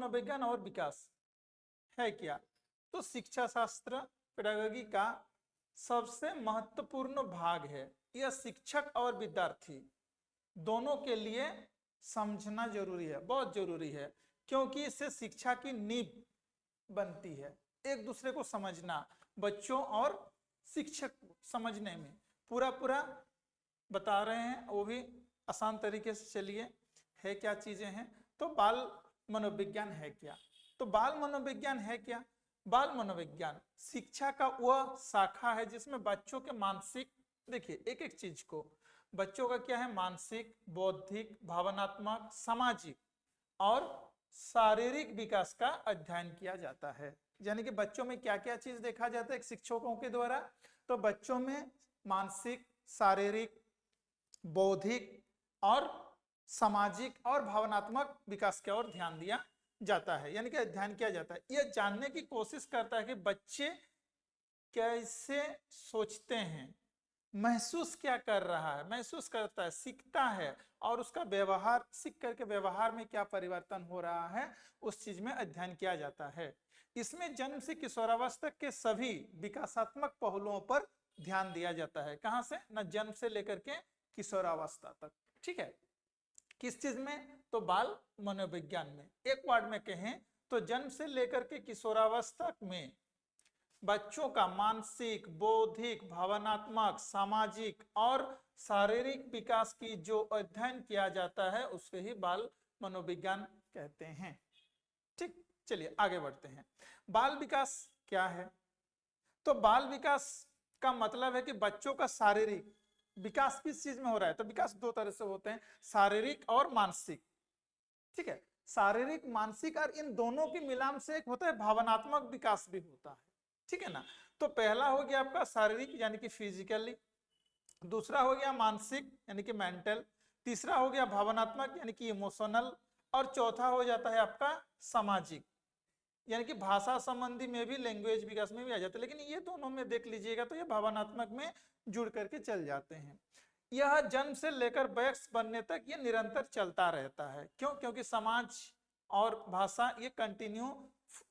मनोविज्ञान और विकास है क्या? तो शिक्षा शास्त्र पेडागोजी का सबसे महत्वपूर्ण भाग है। यह शिक्षक और विद्यार्थी दोनों के लिए समझना जरूरी है, बहुत जरूरी है, क्योंकि इससे शिक्षा की नींव बनती है। एक दूसरे को समझना, बच्चों और शिक्षक समझने में पूरा बता रहे हैं, वो भी आसान तरीके से। चलिए, है क्या चीजें हैं? तो बाल मनोविज्ञान है क्या? तो बाल मनोविज्ञान है क्या? बाल मनोविज्ञान शिक्षा का वह शाखा है जिसमें बच्चों के मानसिक, देखिए एक एक चीज को, बच्चों का क्या है, मानसिक, बौद्धिक, भावनात्मक, सामाजिक और शारीरिक विकास का अध्ययन किया जाता है। यानी कि बच्चों में क्या क्या चीज देखा जाता है शिक्षकों के द्वारा? तो बच्चों में मानसिक, शारीरिक, बौद्धिक और सामाजिक और भावनात्मक विकास की ओर ध्यान दिया जाता है, यानी कि अध्ययन किया जाता है। यह जानने की कोशिश करता है कि बच्चे कैसे सोचते हैं, महसूस क्या कर रहा है, महसूस करता है, सीखता है, और उसका व्यवहार, सीख करके व्यवहार में क्या परिवर्तन हो रहा है, उस चीज में अध्ययन किया जाता है। इसमें जन्म से किशोरावस्था के सभी विकासात्मक पहलुओं पर ध्यान दिया जाता है। कहां से? न जन्म से लेकर के किशोरावस्था तक। ठीक है, किस चीज में? तो बाल मनोविज्ञान में। एक वर्ड में कहें तो जन्म से लेकर के किशोरावस्था में बच्चों का मानसिक, बौद्धिक, भावनात्मक, सामाजिक और शारीरिक विकास की जो अध्ययन किया जाता है उसे ही बाल मनोविज्ञान कहते हैं। ठीक, चलिए आगे बढ़ते हैं। बाल विकास क्या है? तो बाल विकास का मतलब है कि बच्चों का शारीरिक विकास किस चीज में हो रहा है? तो विकास दो तरह से होते हैं, शारीरिक और मानसिक। ठीक है, शारीरिक, मानसिक, और इन दोनों के मिलान से एक होता है भावनात्मक विकास भी होता है। ठीक है ना? तो पहला हो गया आपका शारीरिक यानी कि फिजिकली, दूसरा हो गया मानसिक यानी कि मेंटल, तीसरा हो गया भावनात्मक यानी कि इमोशनल, और चौथा हो जाता है आपका सामाजिक, यानी कि भाषा संबंधी में भी, लैंग्वेज विकास में भी आ जाता है। लेकिन ये दोनों में देख लीजिएगा तो ये भावनात्मक में जुड़ करके चल जाते हैं। यह जन्म से लेकर वयस्क बनने तक ये निरंतर चलता रहता है। क्यों? क्योंकि समाज और भाषा ये कंटिन्यू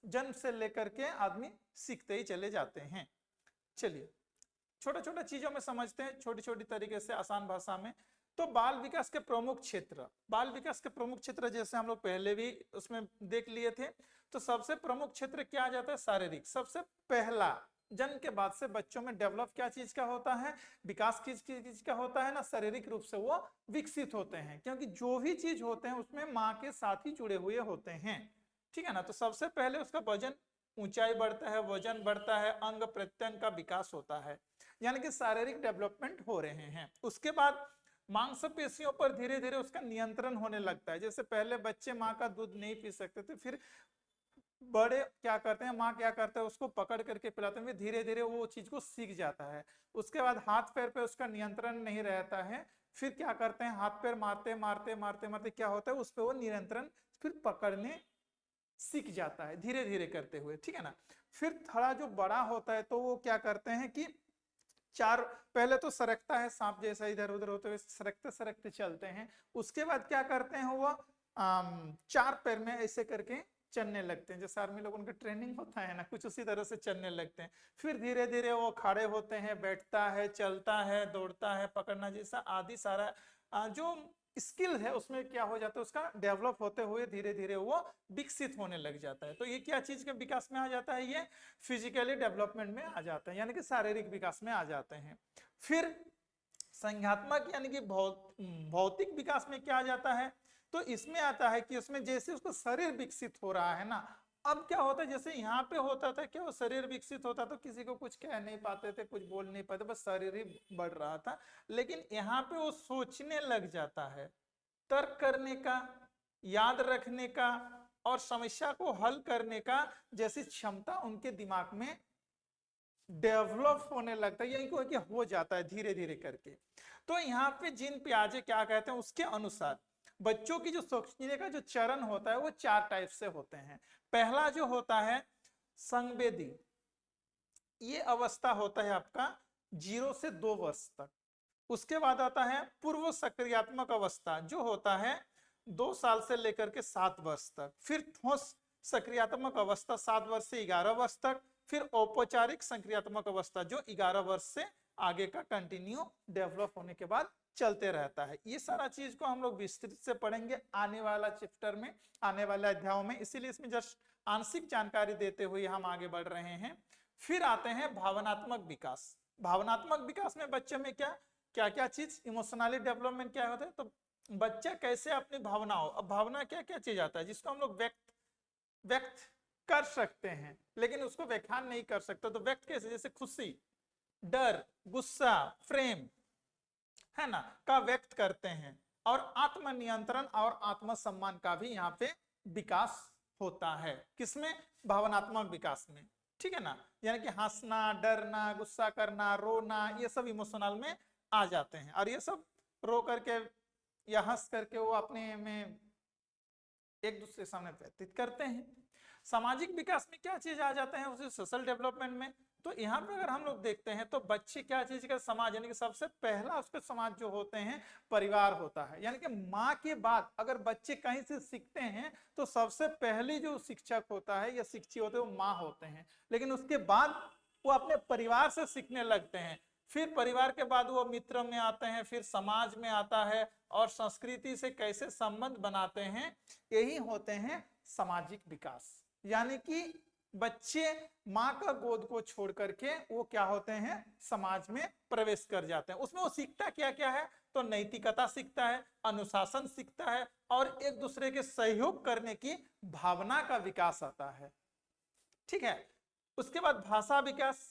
जन्म से लेकर के आदमी सीखते ही चले जाते हैं। चलिए छोटा छोटा चीजों में समझते हैं, छोटी छोटी तरीके से, आसान भाषा में। तो बाल विकास के प्रमुख क्षेत्र, बाल विकास के प्रमुख क्षेत्र जैसे हम लोग पहले भी उसमें देख लिए थे। तो सबसे प्रमुख क्षेत्र क्या आ जाता है? शारीरिक। सबसे पहला जन्म के बाद से बच्चों में डेवलप क्या चीज का होता है, विकास किस चीज का होता है ना, शारीरिक रूप से वो विकसित होते हैं, क्योंकि जो भी चीज होते हैं उसमें माँ के साथ ही जुड़े हुए होते हैं। ठीक है ना? तो सबसे पहले उसका वजन, ऊंचाई बढ़ता है, वजन बढ़ता है, अंग प्रत्यंग का विकास होता है, यानी कि शारीरिक डेवलपमेंट हो रहे हैं। उसके बाद मांसपेशियों पर धीरे धीरे उसका नियंत्रण होने लगता है। जैसे पहले बच्चे माँ का दूध नहीं पी सकते थे, फिर बड़े क्या करते हैं, माँ क्या करते हैं, उसको पकड़ करके पिलाते हैं, धीरे धीरे वो चीज को सीख जाता है। उसके बाद हाथ पैर पे उसका नियंत्रण नहीं रहता है, फिर क्या करते हैं, हाथ पैर मारते मारते मारते मारते क्या होता है, उस पर वो नियंत्रण फिर पकड़ने सीख जाता है धीरे धीरे करते हुए। ठीक है ना? फिर थोड़ा जो बड़ा होता है तो वो क्या करते हैं कि चार, पहले तो सरकता है सांप जैसा, इधर उधर होते हुए सरकते सरकते चलते हैं। उसके बाद क्या करते हैं, वो चार पैर में ऐसे करके चलने लगते हैं, जैसे आर्मी लोगों का ट्रेनिंग होता है ना, कुछ उसी तरह से चलने लगते हैं। फिर धीरे धीरे वो खड़े होते हैं, बैठता है, चलता है, दौड़ता है, पकड़ना जैसा आदि सारा जो स्किल है उसमें क्या हो जाता है, उसका डेवलप होते हुए धीरे धीरे वो विकसित होने लग जाता है। तो ये क्या चीज के विकास में आ जाता है, ये फिजिकली डेवलपमेंट में आ जाता है, यानी कि शारीरिक विकास में आ जाते हैं। फिर संज्ञात्मक यानी कि भौतिक विकास में क्या आ जाता है, तो इसमें आता है कि उसमें जैसे उसका शरीर विकसित हो रहा है ना, अब क्या होता है, जैसे यहाँ पे होता था कि वो शरीर विकसित होता तो किसी को कुछ कह नहीं पाते थे, कुछ बोल नहीं पाते, बस शरीर ही बढ़ रहा था। लेकिन यहाँ पे वो सोचने लग जाता है, तर्क करने का, याद रखने का और समस्या को हल करने का जैसी क्षमता उनके दिमाग में डेवलप होने लगता है, यही कि हो जाता है धीरे धीरे करके। तो यहाँ पे जीन पियाजे क्या कहते हैं, उसके अनुसार बच्चों की जो सोचने का जो चरण होता है वो चार टाइप से होते हैं। पहला जो होता है संवेदी, ये अवस्था होता है आपका 0 से 2 वर्ष तक। उसके बाद आता है पूर्व सक्रियात्मक अवस्था, जो होता है 2 साल से लेकर के 7 वर्ष तक, फिर ठोस सक्रियात्मक अवस्था 7 वर्ष से 11 वर्ष तक, फिर औपचारिक सक्रियात्मक अवस्था जो 11 वर्ष से आगे का कंटिन्यू डेवलप होने के बाद चलते रहता है। ये सारा चीज को हम लोग विस्तृत से पढ़ेंगे आने वाला चैप्टर में, आने वाले अध्यायों में, इसीलिए इसमें जस्ट आंशिक जानकारी देते हुए हम आगे बढ़ रहे हैं। फिर आते हैं भावनात्मक विकास। भावनात्मक विकास में बच्चे में क्या क्या क्या चीज, इमोशनली डेवलपमेंट क्या होता है, तो बच्चा कैसे अपनी भावनाओं, अब भावना क्या क्या चीज आता है जिसको हम लोग व्यक्त कर सकते हैं लेकिन उसको व्याख्यान नहीं कर सकते, तो व्यक्त कैसे, जैसे खुशी, डर, गुस्सा, प्रेम, है ना, का व्यक्त करते हैं। और आत्मनियंत्रण और आत्मसम्मान का भी यहाँ पे विकास होता है, किसमें, भावनात्मक विकास में, ठीक है ना। यानी कि हंसना, डरना, गुस्सा करना, रोना, ये सब इमोशनल में आ जाते हैं, और ये सब रो करके या हंस करके वो अपने में एक दूसरे के सामने व्यतीत करते हैं। सामाजिक विकास में क्या चीज आ जाते हैं उसे सोशल डेवलपमेंट में, तो यहाँ पे अगर हम लोग देखते हैं तो बच्चे क्या चीज का, समाज, यानी कि सबसे पहला उसके समाज जो होते हैं परिवार होता है। यानी कि माँ के बाद अगर बच्चे कहीं से सीखते हैं तो सबसे पहली जो शिक्षक होता है या शिक्षी होते हैं वो माँ होते हैं, लेकिन उसके बाद वो अपने परिवार से सीखने लगते हैं, फिर परिवार के बाद वो मित्र में आते हैं, फिर समाज में आता है, और संस्कृति से कैसे संबंध बनाते हैं, यही होते हैं सामाजिक विकास। यानी कि बच्चे माँ का गोद को छोड़ करके वो क्या होते हैं, समाज में प्रवेश कर जाते हैं। उसमें वो सीखता क्या क्या है, तो नैतिकता सीखता है, अनुशासन सीखता है, और एक दूसरे के सहयोग करने की भावना का विकास आता है, ठीक है। उसके बाद भाषा विकास,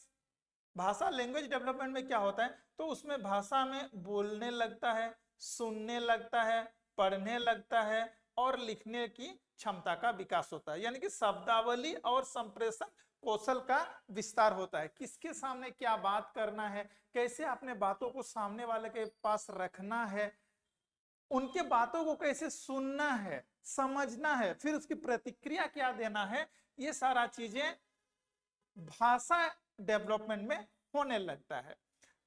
भाषा लैंग्वेज डेवलपमेंट में क्या होता है, तो उसमें भाषा में बोलने लगता है, सुनने लगता है, पढ़ने लगता है, और लिखने की क्षमता का विकास होता है। यानी कि शब्दावली और संप्रेषण कौशल का विस्तार होता है, किसके सामने क्या बात करना है, कैसे अपने बातों को सामने वाले के पास रखना है, उनके बातों को कैसे सुनना है, समझना है, फिर उसकी प्रतिक्रिया क्या देना है, ये सारा चीजें भाषा डेवलपमेंट में होने लगता है।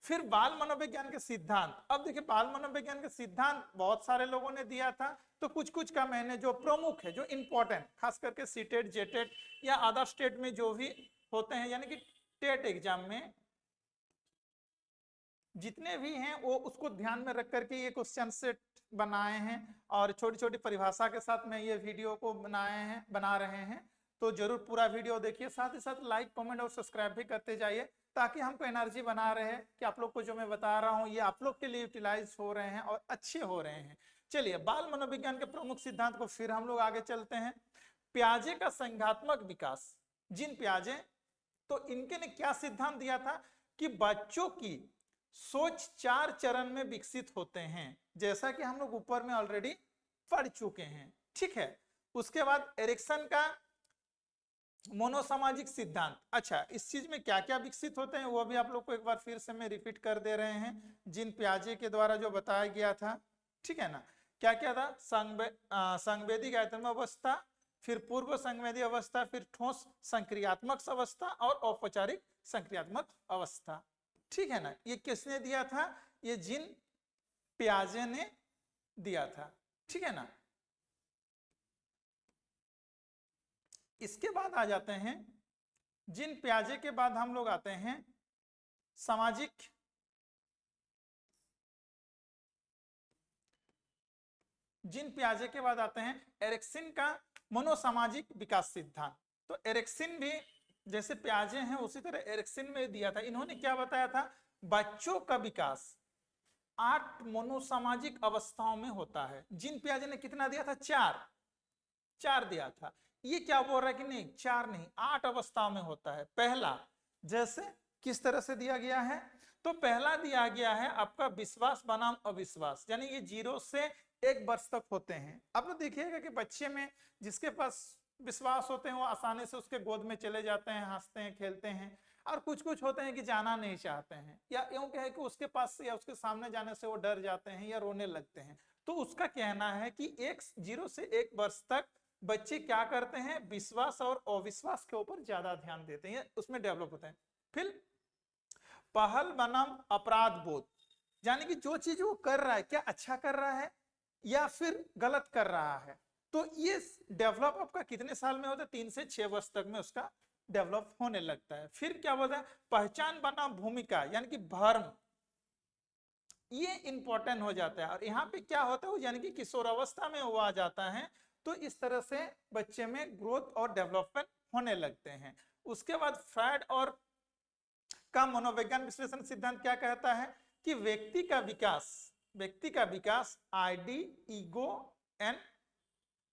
फिर बाल मनोविज्ञान के सिद्धांत, अब देखिए बाल मनोविज्ञान के सिद्धांत बहुत सारे लोगों ने दिया था, तो कुछ कुछ का मैंने जो प्रमुख है, जो इंपॉर्टेंट, खास करके सीटेट, जेटेट या अदर स्टेट में जो भी होते हैं, यानी कि टेट एग्जाम में जितने भी हैं वो उसको ध्यान में रख करके ये क्वेश्चन सेट बनाए हैं, और छोटी छोटी परिभाषा के साथ में ये वीडियो को बना रहे हैं। तो जरूर पूरा वीडियो देखिए, साथ ही साथ लाइक, कमेंट और सब्सक्राइब भी करते जाइए, ताकि हमको एनर्जी बना रहे कि आप लोग को जो मैं बता रहा हूँ ये आप लोग के लिए यूटिलाइज हो रहे हैं और अच्छे हो रहे हैं। चलिए बाल मनोविज्ञान के प्रमुख सिद्धांत को फिर हम लोग आगे चलते हैं। पियाजे का संज्ञात्मक विकास, जीन पियाजे, तो इनके ने क्या सिद्धांत दिया था कि बच्चों की सोच 4 चरण में विकसित होते हैं, जैसा कि हम लोग ऊपर में ऑलरेडी पढ़ चुके हैं, ठीक है। उसके बाद एरिक्सन का मोनोसामाजिक सिद्धांत, अच्छा इस चीज में क्या क्या विकसित होते हैं वो भी आप लोग को एक बार फिर से मैं रिपीट कर दे रहे हैं, जीन पियाजे के द्वारा जो बताया गया था, ठीक है ना। क्या क्या था, संवेदी गायत्म अवस्था, फिर पूर्व संवेदी अवस्था, फिर ठोस संक्रियात्मक अवस्था और औपचारिक संक्रियात्मक अवस्था, ठीक है ना। ये किसने दिया था, ये जीन पियाजे ने दिया था, ठीक है ना। इसके बाद आ जाते हैं, जीन पियाजे के बाद हम लोग आते हैं सामाजिक, जीन पियाजे के बाद आते हैं एरिक्सन का मनोसामाजिक विकास सिद्धांत। तो एरिक्सन भी जैसे पियाजे हैं उसी तरह एरिक्सन में दिया था। इन्होंने क्या बताया था, बच्चों का विकास 8 मनोसामाजिक अवस्थाओं में होता है। जीन पियाजे ने कितना दिया था, 4 दिया था। ये क्या बोल रहा है कि नहीं 4 नहीं 8 अवस्थाओं में होता है। पहला जैसे किस तरह से दिया गया है, तो पहला दिया गया है आपका विश्वास बनाम अविश्वास, यानी ये 0 से 1 वर्ष तक होते हैं। आप लोग देखिएगा कि बच्चे में जिसके पास विश्वास होते हैं वो आसानी से उसके गोद में चले जाते हैं, हंसते हैं, खेलते हैं, और कुछ कुछ होते हैं कि जाना नहीं चाहते हैं, या यूं कहे कि उसके पास या उसके सामने जाने से वो डर जाते हैं या रोने लगते हैं। तो उसका कहना है कि 0 से 1 वर्ष तक बच्चे क्या करते हैं, विश्वास और अविश्वास के ऊपर ज्यादा ध्यान देते हैं, उसमें डेवलप होते हैं। फिर पहल बनाम अपराध बोध, यानी कि जो चीज वो कर रहा है क्या अच्छा कर रहा है या फिर गलत कर रहा है। तो ये डेवलप आपका कितने साल में होता है? 3 से 6 वर्ष तक में उसका डेवलप होने लगता है। फिर क्या बोलता है? पहचान बनाम भूमिका यानी कि भर्म, ये इंपॉर्टेंट हो जाता है। और यहाँ पे क्या होता है, यानी कि किशोरावस्था में वो आ जाता है। तो इस तरह से बच्चे में ग्रोथ और डेवलपमेंट होने लगते हैं। उसके बाद फ्रायड और का मनोविज्ञान विश्लेषण सिद्धांत क्या कहता है कि व्यक्ति का विकास आईडी, ईगो एंड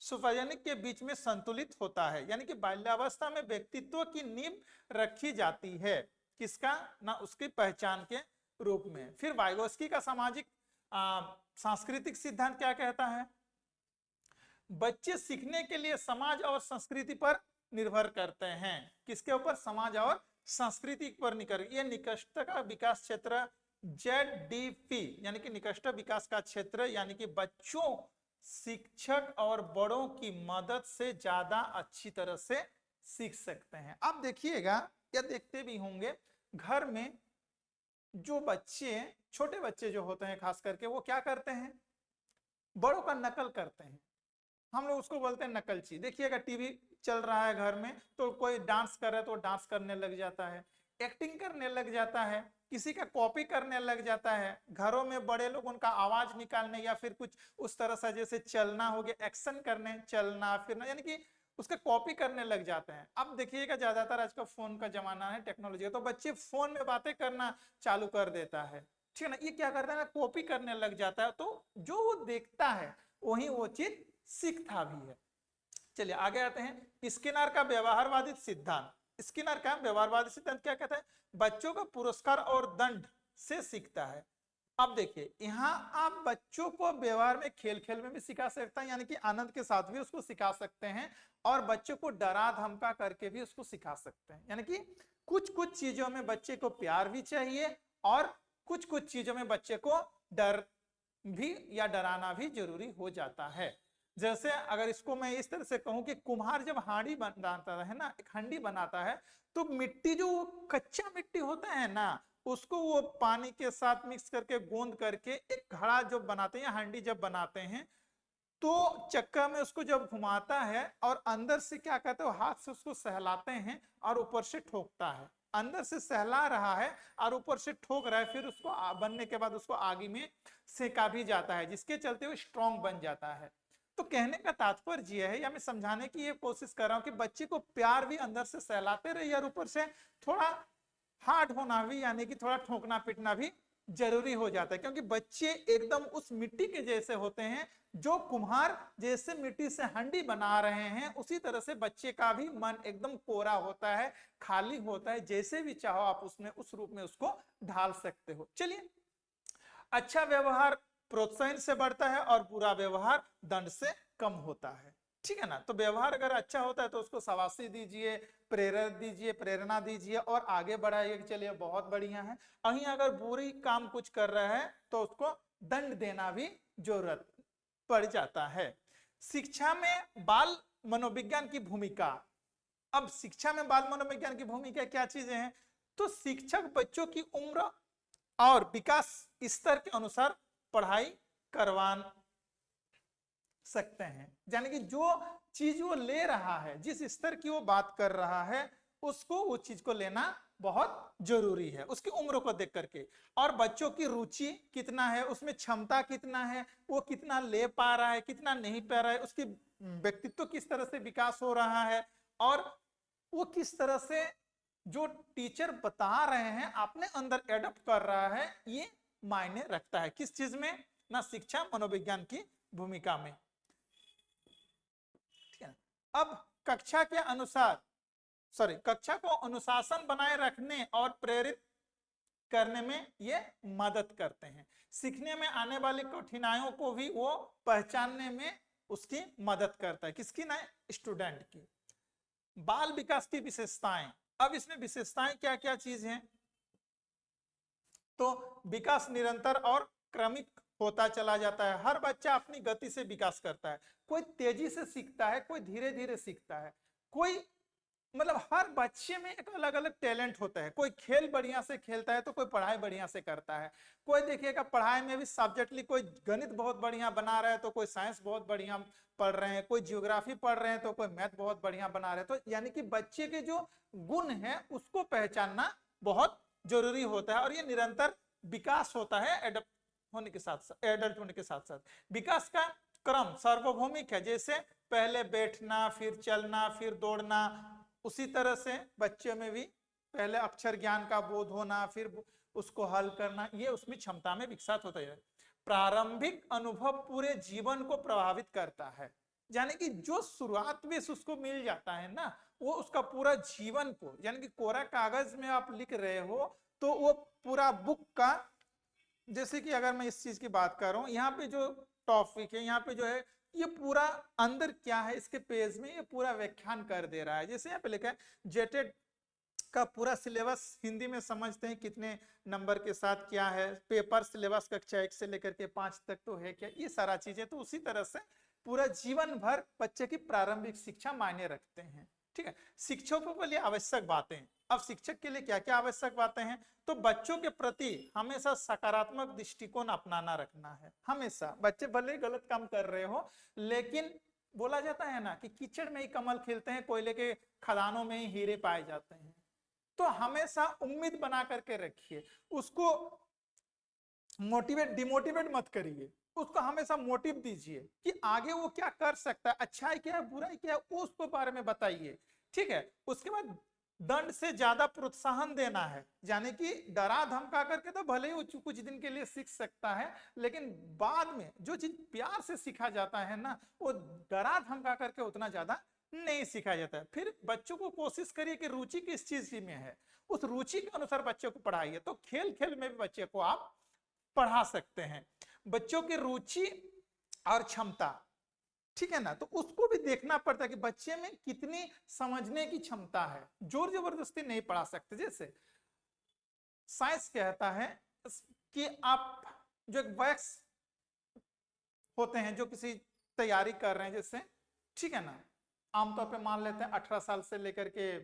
सुपरजनिक के बीच में संतुलित होता है। यानी कि बाल्यावस्था में व्यक्तित्व की नींव रखी जाती है, किसका? ना उसकी पहचान के रूप में। फिर वाइगोस्की का सामाजिक सांस्कृतिक सिद्धांत क्या कहता है? बच्चे सीखने के लिए समाज और संस्कृति पर निर्भर करते हैं। किसके ऊपर? समाज और संस्कृति पर निर्भर। ये निकृष्ट का विकास क्षेत्र ZDP यानी कि निकृष्ट विकास का क्षेत्र, यानी कि बच्चों शिक्षक और बड़ों की मदद से ज्यादा अच्छी तरह से सीख सकते हैं। अब देखिएगा, या देखते भी होंगे, घर में जो बच्चे, छोटे बच्चे जो होते हैं खास करके, वो क्या करते हैं? बड़ों का नकल करते हैं। हम लोग उसको बोलते हैं नकलची। देखिएगा टीवी चल रहा है घर में, तो कोई डांस कर रहा है तो डांस करने लग जाता है, एक्टिंग करने लग जाता है, किसी का कॉपी करने लग जाता है। घरों में बड़े लोग उनका आवाज निकालने या फिर कुछ उस तरह से जैसे चलना हो गया, एक्शन करने, चलना फिरना, यानी कि उसका कॉपी करने लग जाते हैं। अब देखिएगा ज्यादातर आज का फोन का जमाना है, टेक्नोलॉजी, तो बच्चे फोन में बातें करना चालू कर देता है, ठीक है ना। ये क्या करता है ना, कॉपी करने लग जाता है। तो जो वो देखता है वही वो चीज सीखता भी है। चलिए आगे आते हैं। स्किनर का व्यवहारवादी सिद्धांत। स्किनर का व्यवहारवादी सिद्धांत क्या कहता है? बच्चों का पुरस्कार और दंड से सीखता है। अब देखिए, यहाँ आप बच्चों को व्यवहार में, खेल खेल में भी सिखा सकते हैं, यानी कि आनंद के साथ भी उसको सिखा सकते हैं, और बच्चों को डरा धमका करके भी उसको सिखा सकते हैं। यानी कि कुछ कुछ चीजों में बच्चे को प्यार भी चाहिए, और कुछ कुछ चीजों में बच्चे को डर भी या डराना भी जरूरी हो जाता है। जैसे अगर इसको मैं इस तरह से कहूं कि कुम्हार जब हांडी बनाता है ना, एक हांडी बनाता है, तो मिट्टी, जो कच्चा मिट्टी होता है ना, उसको वो पानी के साथ मिक्स करके गोंद करके एक घड़ा जो बनाते हैं, हांडी जब बनाते हैं, तो चक्का में उसको जब घुमाता है और अंदर से क्या कहते हैं, हाथ से उसको सहलाते हैं और ऊपर से ठोकता है। अंदर से सहला रहा है और ऊपर से ठोक रहा है, फिर उसको बनने के बाद उसको आग में सेका भी जाता है, जिसके चलते वो स्ट्रॉन्ग बन जाता है। तो कहने का तात्पर्य यह है, या मैं समझाने की ये कोशिश कर रहा हूं कि बच्चे को प्यार भी अंदर से सहलाते रहिए और ऊपर से थोड़ा हार्ड होना भी, यानी कि थोड़ा ठोकना पीटना भी जरूरी हो जाता है। क्योंकि बच्चे एकदम उस मिट्टी के जैसे होते हैं, जो कुम्हार जैसे मिट्टी से हांडी बना रहे हैं, उसी तरह से बच्चे का भी मन एकदम कोरा होता है, खाली होता है। जैसे भी चाहो आप उसमें उस रूप में उसको ढाल सकते हो। चलिए, अच्छा व्यवहार प्रोत्साहन से बढ़ता है और बुरा व्यवहार दंड से कम होता है, ठीक है ना। तो व्यवहार अगर अच्छा होता है तो उसको शाबाशी दीजिए, प्रेरणा दीजिए और आगे बढ़ाइए कि चलिए बहुत बढ़िया है। वहीं अगर बुरी काम कुछ कर रहा है तो उसको दंड देना भी जरूरत पड़ जाता है। शिक्षा में बाल मनोविज्ञान की भूमिका। अब शिक्षा में बाल मनोविज्ञान की भूमिका क्या चीजें हैं? तो शिक्षक बच्चों की उम्र और विकास स्तर के अनुसार पढ़ाई करवा सकते हैं। यानी कि जो चीज वो ले रहा है, जिस स्तर की वो बात कर रहा है, उसको वो चीज को लेना बहुत जरूरी है, उसकी उम्र को देख करके। और बच्चों की रुचि कितना है, उसमें क्षमता कितना है, वो कितना ले पा रहा है, कितना नहीं पा रहा है, उसकी व्यक्तित्व किस तरह से विकास हो रहा है, और वो किस तरह से जो टीचर बता रहे हैं अपने अंदर एडप्ट कर रहा है, ये मायने रखता है। किस चीज में? ना शिक्षा मनोविज्ञान की भूमिका में। ठीक है। अब कक्षा के अनुसार कक्षा को अनुशासन बनाए रखने और प्रेरित करने में ये मदद करते हैं। सीखने में आने वाली कठिनाइयों को भी वो पहचानने में उसकी मदद करता है। किसकी? ना, स्टूडेंट की। बाल विकास की विशेषताएं। अब इसमें विशेषताएं क्या क्या चीज हैं? तो विकास निरंतर और क्रमिक होता चला जाता है। हर बच्चा अपनी गति से विकास करता है। कोई तेजी से सीखता है, कोई धीरे धीरे सीखता है, कोई मतलब हर बच्चे में एक अलग अलग टैलेंट होता है। कोई खेल बढ़िया से खेलता है तो कोई पढ़ाई बढ़िया से करता है। कोई देखिएगा पढ़ाई में भी सब्जेक्टली कोई गणित बहुत बढ़िया बना रहा है तो कोई साइंस बहुत बढ़िया पढ़ रहे हैं, कोई ज्योग्राफी पढ़ रहे हैं तो कोई मैथ बहुत बढ़िया बना रहे हैं। तो यानी कि बच्चे के जो गुण है उसको पहचानना बहुत जरूरी होता है और ये निरंतर विकास होता है एडल्ट होने के साथ साथ। विकास का क्रम सार्वभौमिक है, जैसे पहले बैठना, फिर चलना, फिर दौड़ना, उसी तरह से बच्चे में भी पहले अक्षर ज्ञान का बोध होना, फिर उसको हल करना, ये उसमें क्षमता में विकसित होता है। प्रारंभिक अनुभव पूरे जीवन को प्रभावित करता है, यानी कि जो शुरुआत में उसको मिल जाता है ना, वो उसका पूरा जीवन को, यानी कि कोरा कागज में आप लिख रहे हो तो वो पूरा बुक का, जैसे कि अगर मैं इस चीज की बात कर रहा हूँ, यहाँ पे जो टॉपिक है, यहाँ पे जो है ये पूरा अंदर क्या है इसके पेज में, ये पूरा व्याख्यान कर दे रहा है। जैसे यहाँ पे लिखा है जेटेड का पूरा सिलेबस हिंदी में समझते हैं कितने नंबर के साथ क्या है, पेपर सिलेबस कक्षा 1 से लेकर के 5 तक तो है क्या, ये सारा चीजें। तो उसी तरह से पूरा जीवन भर बच्चे की प्रारंभिक शिक्षा मायने रखते हैं। ठीक है, शिक्षकों के लिए आवश्यक बातें। अब शिक्षक के लिए क्या क्या आवश्यक बातें हैं, तो बच्चों के प्रति हमेशा सकारात्मक दृष्टिकोण अपनाना रखना है। हमेशा बच्चे भले गलत काम कर रहे हो, लेकिन बोला जाता है ना कि कीचड़ में ही कमल खिलते हैं, कोयले के खदानों में ही हीरे पाए जाते हैं। तो हमेशा उम्मीद बना करके रखिए, उसको मोटिवेट डिमोटिवेट मत करिए, उसको हमेशा मोटिव दीजिए कि आगे वो क्या कर सकता है, अच्छाई क्या है बुराई क्या है उसके बारे में बताइए। ठीक है, उसके बाद दंड से ज्यादा प्रोत्साहन देना है, यानी कि डरा धमका करके तो भले ही वो कुछ दिन के लिए सीख सकता है, लेकिन बाद में जो चीज प्यार से सीखा जाता है ना, वो डरा धमका करके उतना ज्यादा नहीं सीखा जाता है। फिर बच्चों को कोशिश करिए कि रुचि किस चीज में है, उस रुचि के अनुसार बच्चों को पढ़ाइए। तो खेल खेल में भी बच्चे को आप पढ़ा सकते हैं। बच्चों की रुचि और क्षमता, ठीक है ना, तो उसको भी देखना पड़ता है कि बच्चे में कितनी समझने की क्षमता है। जोर जबरदस्ती नहीं पढ़ा सकते। जैसे साइंस कहता है कि आप जो वैक्स होते हैं जो किसी तैयारी कर रहे हैं, जैसे ठीक है ना, आमतौर पे मान लेते हैं 18 साल से लेकर के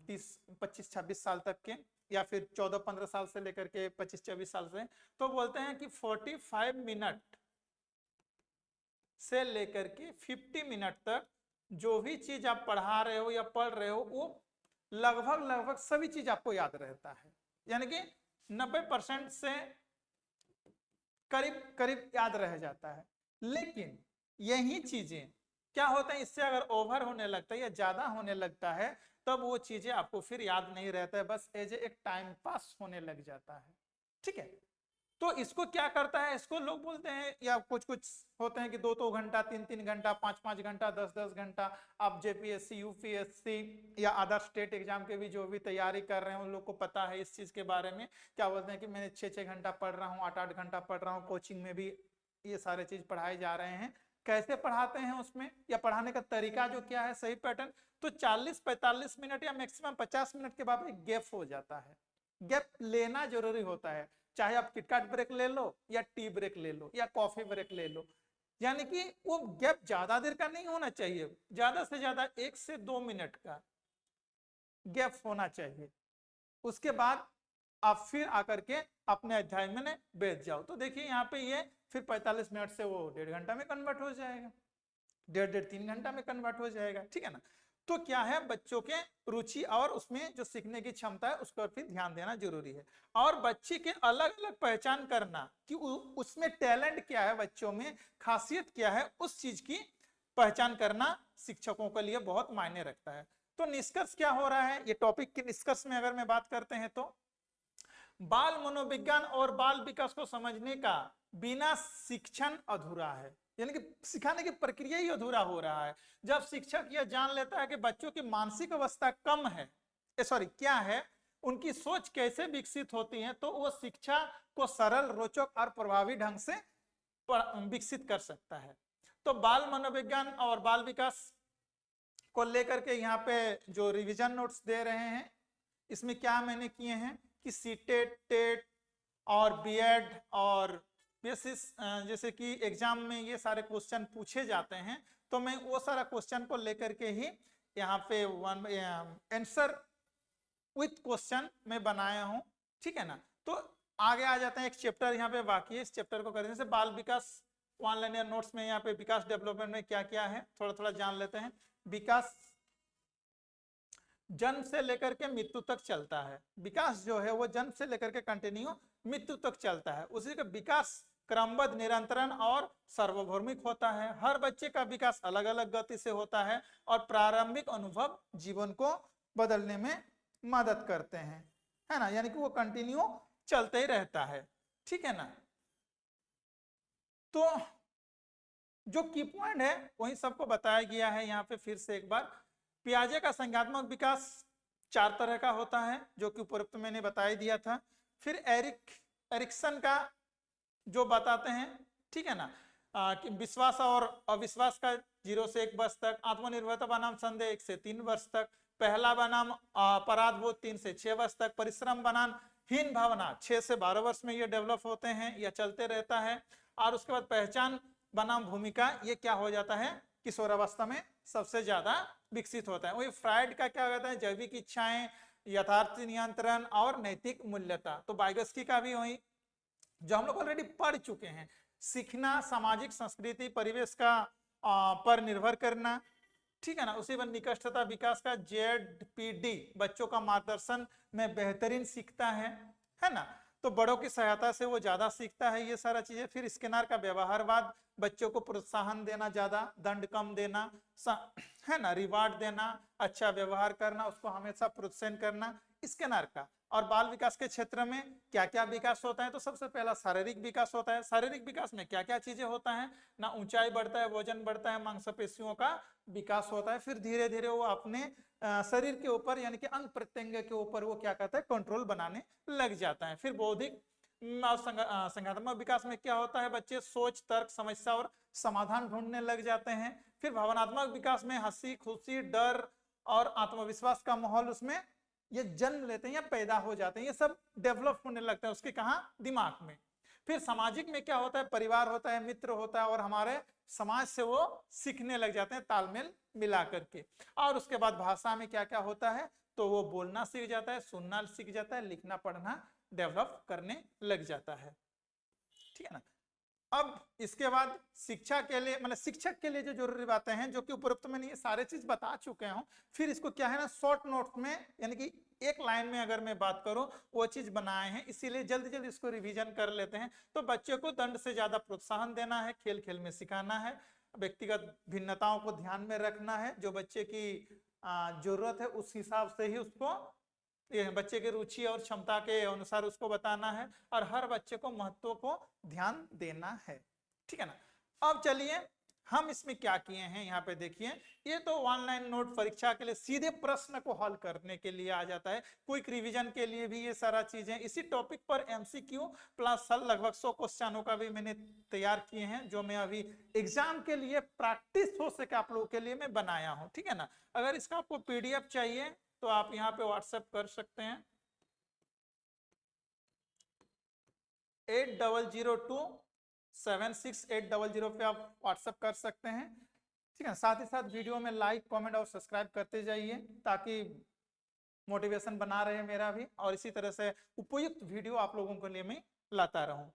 25-26 साल तक के, या फिर 14-15 साल से लेकर के 25-24 साल से, तो बोलते हैं कि 45 मिनट से लेकर के 50 मिनट तक जो भी चीज आप पढ़ा रहे हो या पढ़ रहे हो वो लगभग सभी चीज आपको याद रहता है, यानी कि 90% से करीब करीब याद रह जाता है। लेकिन यही चीजें क्या होता है, इससे अगर ओवर होने लगता है या ज्यादा होने लगता है, तब वो चीजें आपको फिर याद नहीं रहता है, बस एज एक टाइम पास होने लग जाता है। ठीक है, तो इसको क्या करता है, इसको लोग बोलते हैं, या कुछ कुछ होते हैं कि 2-2 घंटा, 3-3 घंटा, 5-5 घंटा, 10-10 घंटा आप जेपीएससी, यूपीएससी या अदर स्टेट एग्जाम के भी जो भी तैयारी कर रहे हैं उन लोग को पता है इस चीज के बारे में। क्या बोलते हैं कि मैंने 6-6 घंटा पढ़ रहा हूँ, 8-8 घंटा पढ़ रहा हूँ, कोचिंग में भी ये सारे चीज पढ़ाए जा रहे हैं। कैसे पढ़ाते हैं उसमें, या पढ़ाने का तरीका जो क्या है, सही पैटर्न, तो 40-45 मिनट या मैक्सिमम 50 मिनट के बाद एक गैप हो जाता है। गैप लेना जरूरी होता है, चाहे आप किटकैट ब्रेक ले लो या टी ब्रेक ले लो या कॉफी ब्रेक ले लो, यानी कि वो गैप ज्यादा देर का नहीं होना चाहिए, ज्यादा से ज्यादा 1 से 2 मिनट का गैप होना चाहिए। उसके बाद आप फिर आकर के अपने अध्याय में बैठ जाओ। तो देखिए यहाँ पे ये फिर 45 मिनट से वो 1.5 घंटा में कन्वर्ट हो जाएगा, 1.5-3 घंटा में कन्वर्ट हो जाएगा। ठीक है ना, तो क्या है, बच्चों के रुचि और उसमें जो सीखने की क्षमता है उस पर भी ध्यान देना जरूरी है। और बच्चे के अलग अलग पहचान करना कि उसमें टैलेंट क्या है, बच्चों में खासियत क्या है, उस चीज की पहचान करना शिक्षकों के लिए बहुत मायने रखता है। तो निष्कर्ष क्या हो रहा है, ये टॉपिक के निष्कर्ष में अगर मैं बात करते हैं तो बाल मनोविज्ञान और बाल विकास को समझने का बिना शिक्षण अधूरा है, यानी कि सिखाने की प्रक्रिया ही अधूरा हो रहा है। जब शिक्षक यह जान लेता है कि बच्चों की मानसिक अवस्था कम है, क्या है, उनकी सोच कैसे विकसित होती है, तो वो शिक्षा को सरल, रोचक और प्रभावी ढंग से विकसित कर सकता है। तो बाल मनोविज्ञान और बाल विकास को लेकर के यहाँ पे जो रिवीजन नोट्स दे रहे हैं, इसमें क्या मैंने किए हैं कि सीटेट, टेट और बीएड और बेसिस जैसे कि एग्जाम में ये सारे क्वेश्चन पूछे जाते हैं, तो मैं वो सारा क्वेश्चन को लेकर के ही यहाँ पे आंसर विथ क्वेश्चन में बनाया हूं, ठीक है ना। तो आगे आ जाते हैं, एक चैप्टर यहाँ पे बाकी है, इस चैप्टर को करने से बाल विकास ऑनलाइन या नोट्स में यहाँ पे विकास डेवलपमेंट में क्या क्या है थोड़ा थोड़ा जान लेते हैं। विकास जन्म से लेकर के मृत्यु तक चलता है। विकास जो है वो जन्म से लेकर के कंटिन्यू मृत्यु तक चलता है। उसी का विकास क्रमबद्ध, निरंतरण और सार्वभौमिक होता है। हर बच्चे का विकास अलग अलग गति से होता है और प्रारंभिक अनुभव जीवन को बदलने में मदद करते हैं, है ना, यानी कि वो कंटिन्यू चलते ही रहता है, ठीक है ना। तो जो की पॉइंट है वही सबको बताया गया है यहाँ पे फिर से एक बार। पियाजे का संज्ञानात्मक विकास 4 तरह का होता है जो कि उपरोक्त मैंने बता दिया था। फिर एरिक्सन का जो बताते हैं, ठीक है ना, कि विश्वास और अविश्वास का 0 से 1 वर्ष तक, आत्मनिर्भरता बनाम संदेह 1 से 3 वर्ष तक, पहला बनाम अपराध बोध 3 से 6 वर्ष तक, परिश्रम बनाम हीन भावना 6 से 12 वर्ष में ये डेवलप होते हैं या चलते रहता है। और उसके बाद पहचान बनाम भूमिका, ये क्या हो जाता है, किशोरावस्था में सबसे ज्यादा विकसित होता है। वही फ्राइड का क्या कहता है, जैविक इच्छाएं, यथार्थ नियंत्रण और नैतिक मूल्यता। तो वाइगस्की का भी वही जो हम लोग ऑलरेडी पढ़ चुके हैं, सीखना, सामाजिक संस्कृति, परिवेश का पर निर्भर करना, ठीक है ना। उसी पर निकटता विकास का ZPD, बच्चों का मार्गदर्शन में बेहतरीन सीखता है ना। तो बड़ों की सहायता से वो ज्यादा सीखता है ये सारा चीजें। फिर स्किनर का व्यवहारवाद, बच्चों को प्रोत्साहन देना ज्यादा, दंड कम देना, है ना, रिवार्ड देना, अच्छा व्यवहार करना, उसको हमेशा प्रोत्साहन करना, स्किनर का। और बाल विकास के क्षेत्र में क्या क्या विकास होता है, तो सबसे पहला शारीरिक विकास होता है। शारीरिक विकास में क्या क्या चीजें होता है ना, ऊंचाई बढ़ता है, वजन बढ़ता है, मांसपेशियों का विकास होता है। फिर धीरे धीरे वो अपने शरीर के ऊपर यानी कि अंग प्रत्यंग के ऊपर वो क्या कहता है, कंट्रोल बनाने लग जाता है। फिर बौद्धिक संज्ञानात्मक विकास में क्या होता है, बच्चे सोच, तर्क, समस्या और समाधान ढूंढने लग जाते हैं। फिर भावनात्मक विकास में हंसी, खुशी, डर और आत्मविश्वास का माहौल उसमें ये जन्म लेते हैं या पैदा हो जाते हैं, ये सब डेवलप होने लगता है उसके कहाँ, दिमाग में। फिर सामाजिक में क्या होता है, परिवार होता है, मित्र होता है और हमारे समाज से वो सीखने लग जाते हैं तालमेल मिला करके। और उसके बाद भाषा में क्या क्या होता है, तो वो बोलना सीख जाता है, सुनना सीख जाता है, लिखना पढ़ना डेवलप करने लग जाता है, ठीक है ना। अब इसके बाद शिक्षा के लिए मतलब शिक्षक के लिए जो जरूरी बातें हैं, जो कि उपरोक्त में ये सारे चीज बता चुके हूं। फिर इसको क्या है ना, शॉर्ट नोट में यानी कि एक लाइन में अगर मैं बात करूं वो चीज बनाए हैं, इसीलिए जल्दी जल्दी इसको रिवीजन कर लेते हैं। तो बच्चे को दंड से ज्यादा प्रोत्साहन देना है, खेल खेल में सिखाना है, व्यक्तिगत भिन्नताओं को ध्यान में रखना है, जो बच्चे की जरूरत है उस हिसाब से ही उसको, ये बच्चे की रुचि और क्षमता के अनुसार उसको बताना है, और हर बच्चे को महत्व को ध्यान देना है, ठीक है ना। अब चलिए हम इसमें क्या किए हैं, यहाँ पे देखिए, ये तो ऑनलाइन नोट परीक्षा के लिए सीधे प्रश्न को हल करने के लिए आ जाता है। क्विक रिवीजन के लिए भी ये सारा चीजें, इसी टॉपिक पर MCQ प्लस लगभग 100 क्वेश्चनों का भी मैंने तैयार किए हैं, जो मैं अभी एग्जाम के लिए प्रैक्टिस हो सके आप लोगों के लिए मैं बनाया हूँ, ठीक है ना। अगर इसका आपको PDF चाहिए तो आप यहाँ पे व्हाट्सएप कर सकते हैं 80027680 पे आप व्हाट्सएप कर सकते हैं, ठीक है। साथ ही साथ वीडियो में लाइक, कमेंट और सब्सक्राइब करते जाइए ताकि मोटिवेशन बना रहे मेरा भी, और इसी तरह से उपयुक्त वीडियो आप लोगों के लिए मैं लाता रहूं।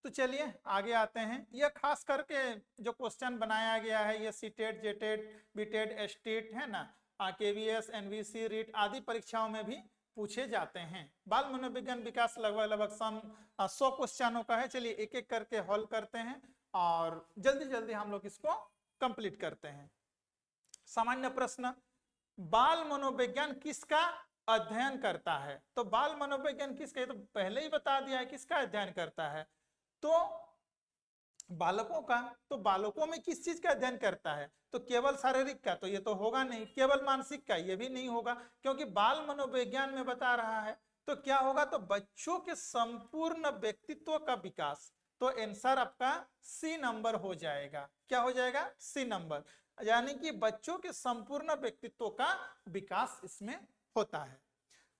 तो चलिए आगे आते हैं। यह खास करके जो क्वेश्चन बनाया गया है ये सीटेट, जेटेट, बीटेट, एसटेट है ना, KVS, NVC, रीट आदि परीक्षाओं में भी पूछे जाते हैं। बाल मनोविज्ञान विकास लगभग 100 क्वेश्चनों का है। चलिए एक एक करके हल करते हैं और जल्दी जल्दी हम लोग इसको कंप्लीट करते हैं। सामान्य प्रश्न, बाल मनोविज्ञान किसका अध्ययन करता है? तो बाल मनोविज्ञान किसका, तो पहले ही बता दिया है किसका अध्ययन करता है, तो बालकों का। तो बालकों में किस चीज का अध्ययन करता है, तो केवल शारीरिक का, तो ये तो होगा नहीं। केवल मानसिक का, ये भी नहीं होगा, क्योंकि बाल मनोविज्ञान में बता रहा है। तो क्या होगा, तो बच्चों के संपूर्ण व्यक्तित्व का विकास। तो आंसर आपका C नंबर हो जाएगा। क्या हो जाएगा, C नंबर, यानी कि बच्चों के संपूर्ण व्यक्तित्व का विकास इसमें होता है।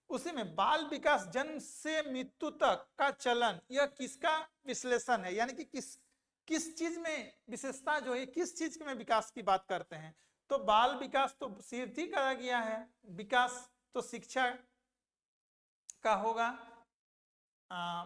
उसी में बाल विकास जन्म से मृत्यु तक का चलन, यह किसका विश्लेषण है, यानी कि किस चीज में विशेषता जो है, किस चीज में विकास की बात करते हैं, तो बाल विकास तो सिद्ध ही करा गया है, विकास तो शिक्षा का होगा।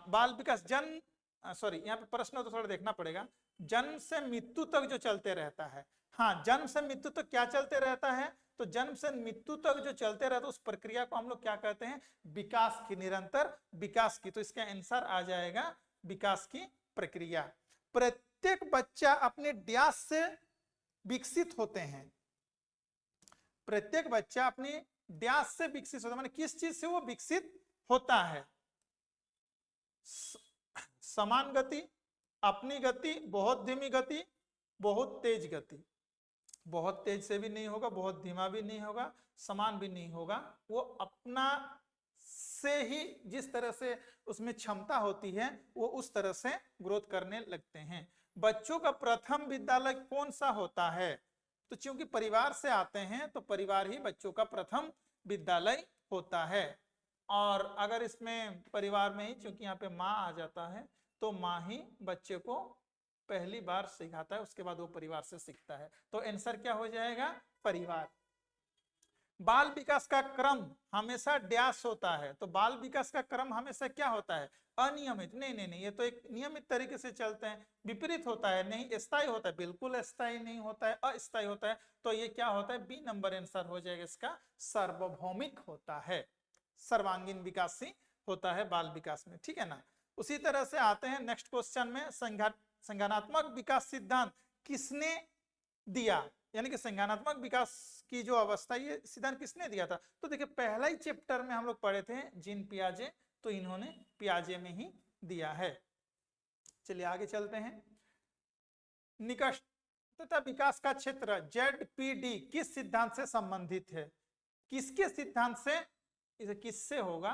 बाल विकास जन्म, सॉरी यहाँ पे प्रश्न तो थोड़ा देखना पड़ेगा, जन्म से मृत्यु तक जो चलते रहता है, हाँ जन्म से मृत्यु तक क्या चलते रहता है, तो जन्म से मृत्यु तक जो चलते रहता है उस प्रक्रिया को हम लोग क्या कहते हैं, विकास की, निरंतर विकास की। तो इसका आंसर आ जाएगा विकास की प्रक्रिया। प्रत्येक बच्चा अपने ड्यास से विकसित होते हैं, प्रत्येक बच्चा अपनी ड्यास से विकसित होता है, माने किस चीज से वो विकसित होता है, समान गति, अपनी गति, बहुत धीमी गति, बहुत तेज गति। बहुत तेज से भी नहीं होगा, बहुत धीमा भी नहीं होगा, समान भी नहीं होगा, वो अपना से ही जिस तरह से उसमें क्षमता होती है वो उस तरह से ग्रोथ करने लगते हैं। बच्चों का प्रथम विद्यालय कौन सा होता है, तो चूंकि परिवार से आते हैं तो परिवार ही बच्चों का प्रथम विद्यालय होता है। और अगर इसमें परिवार में ही चूंकि यहाँ पे माँ आ जाता है तो माँ ही बच्चे को पहली बार सिखाता है, उसके बाद वो परिवार से सीखता है। तो आंसर क्या हो जाएगा, परिवार। बाल विकास का क्रम हमेशा डैश होता है, तो बाल विकास का क्रम हमेशा क्या होता है, अनियमित। नहीं नहीं नहीं, ये तो एक नियमित तरीके से चलते हैं, विपरीत होता है, नहीं स्थायी होता है, बिल्कुल स्थायी नहीं होता है, अस्थायी होता है। तो ये क्या होता है, बी नंबर आंसर हो जाएगा इसका, सार्वभौमिक होता है, सर्वांगीण विकासी होता है बाल विकास में, ठीक है ना। उसी तरह से आते हैं नेक्स्ट क्वेश्चन में, संज्ञानात्मक विकास सिद्धांत किसने दिया, यानी कि संज्ञानात्मक विकास की जो अवस्था, ये सिद्धांत किसने दिया था। तो देखिए पहला ही चैप्टर में हम लोग पढ़े थे जीन पियाजे, तो इन्होंने पियाजे में ही दिया है। चलिए आगे चलते हैं। निकटता विकास का क्षेत्र ZPD किस सिद्धांत से संबंधित है, किसके सिद्धांत से, इसे किससे होगा,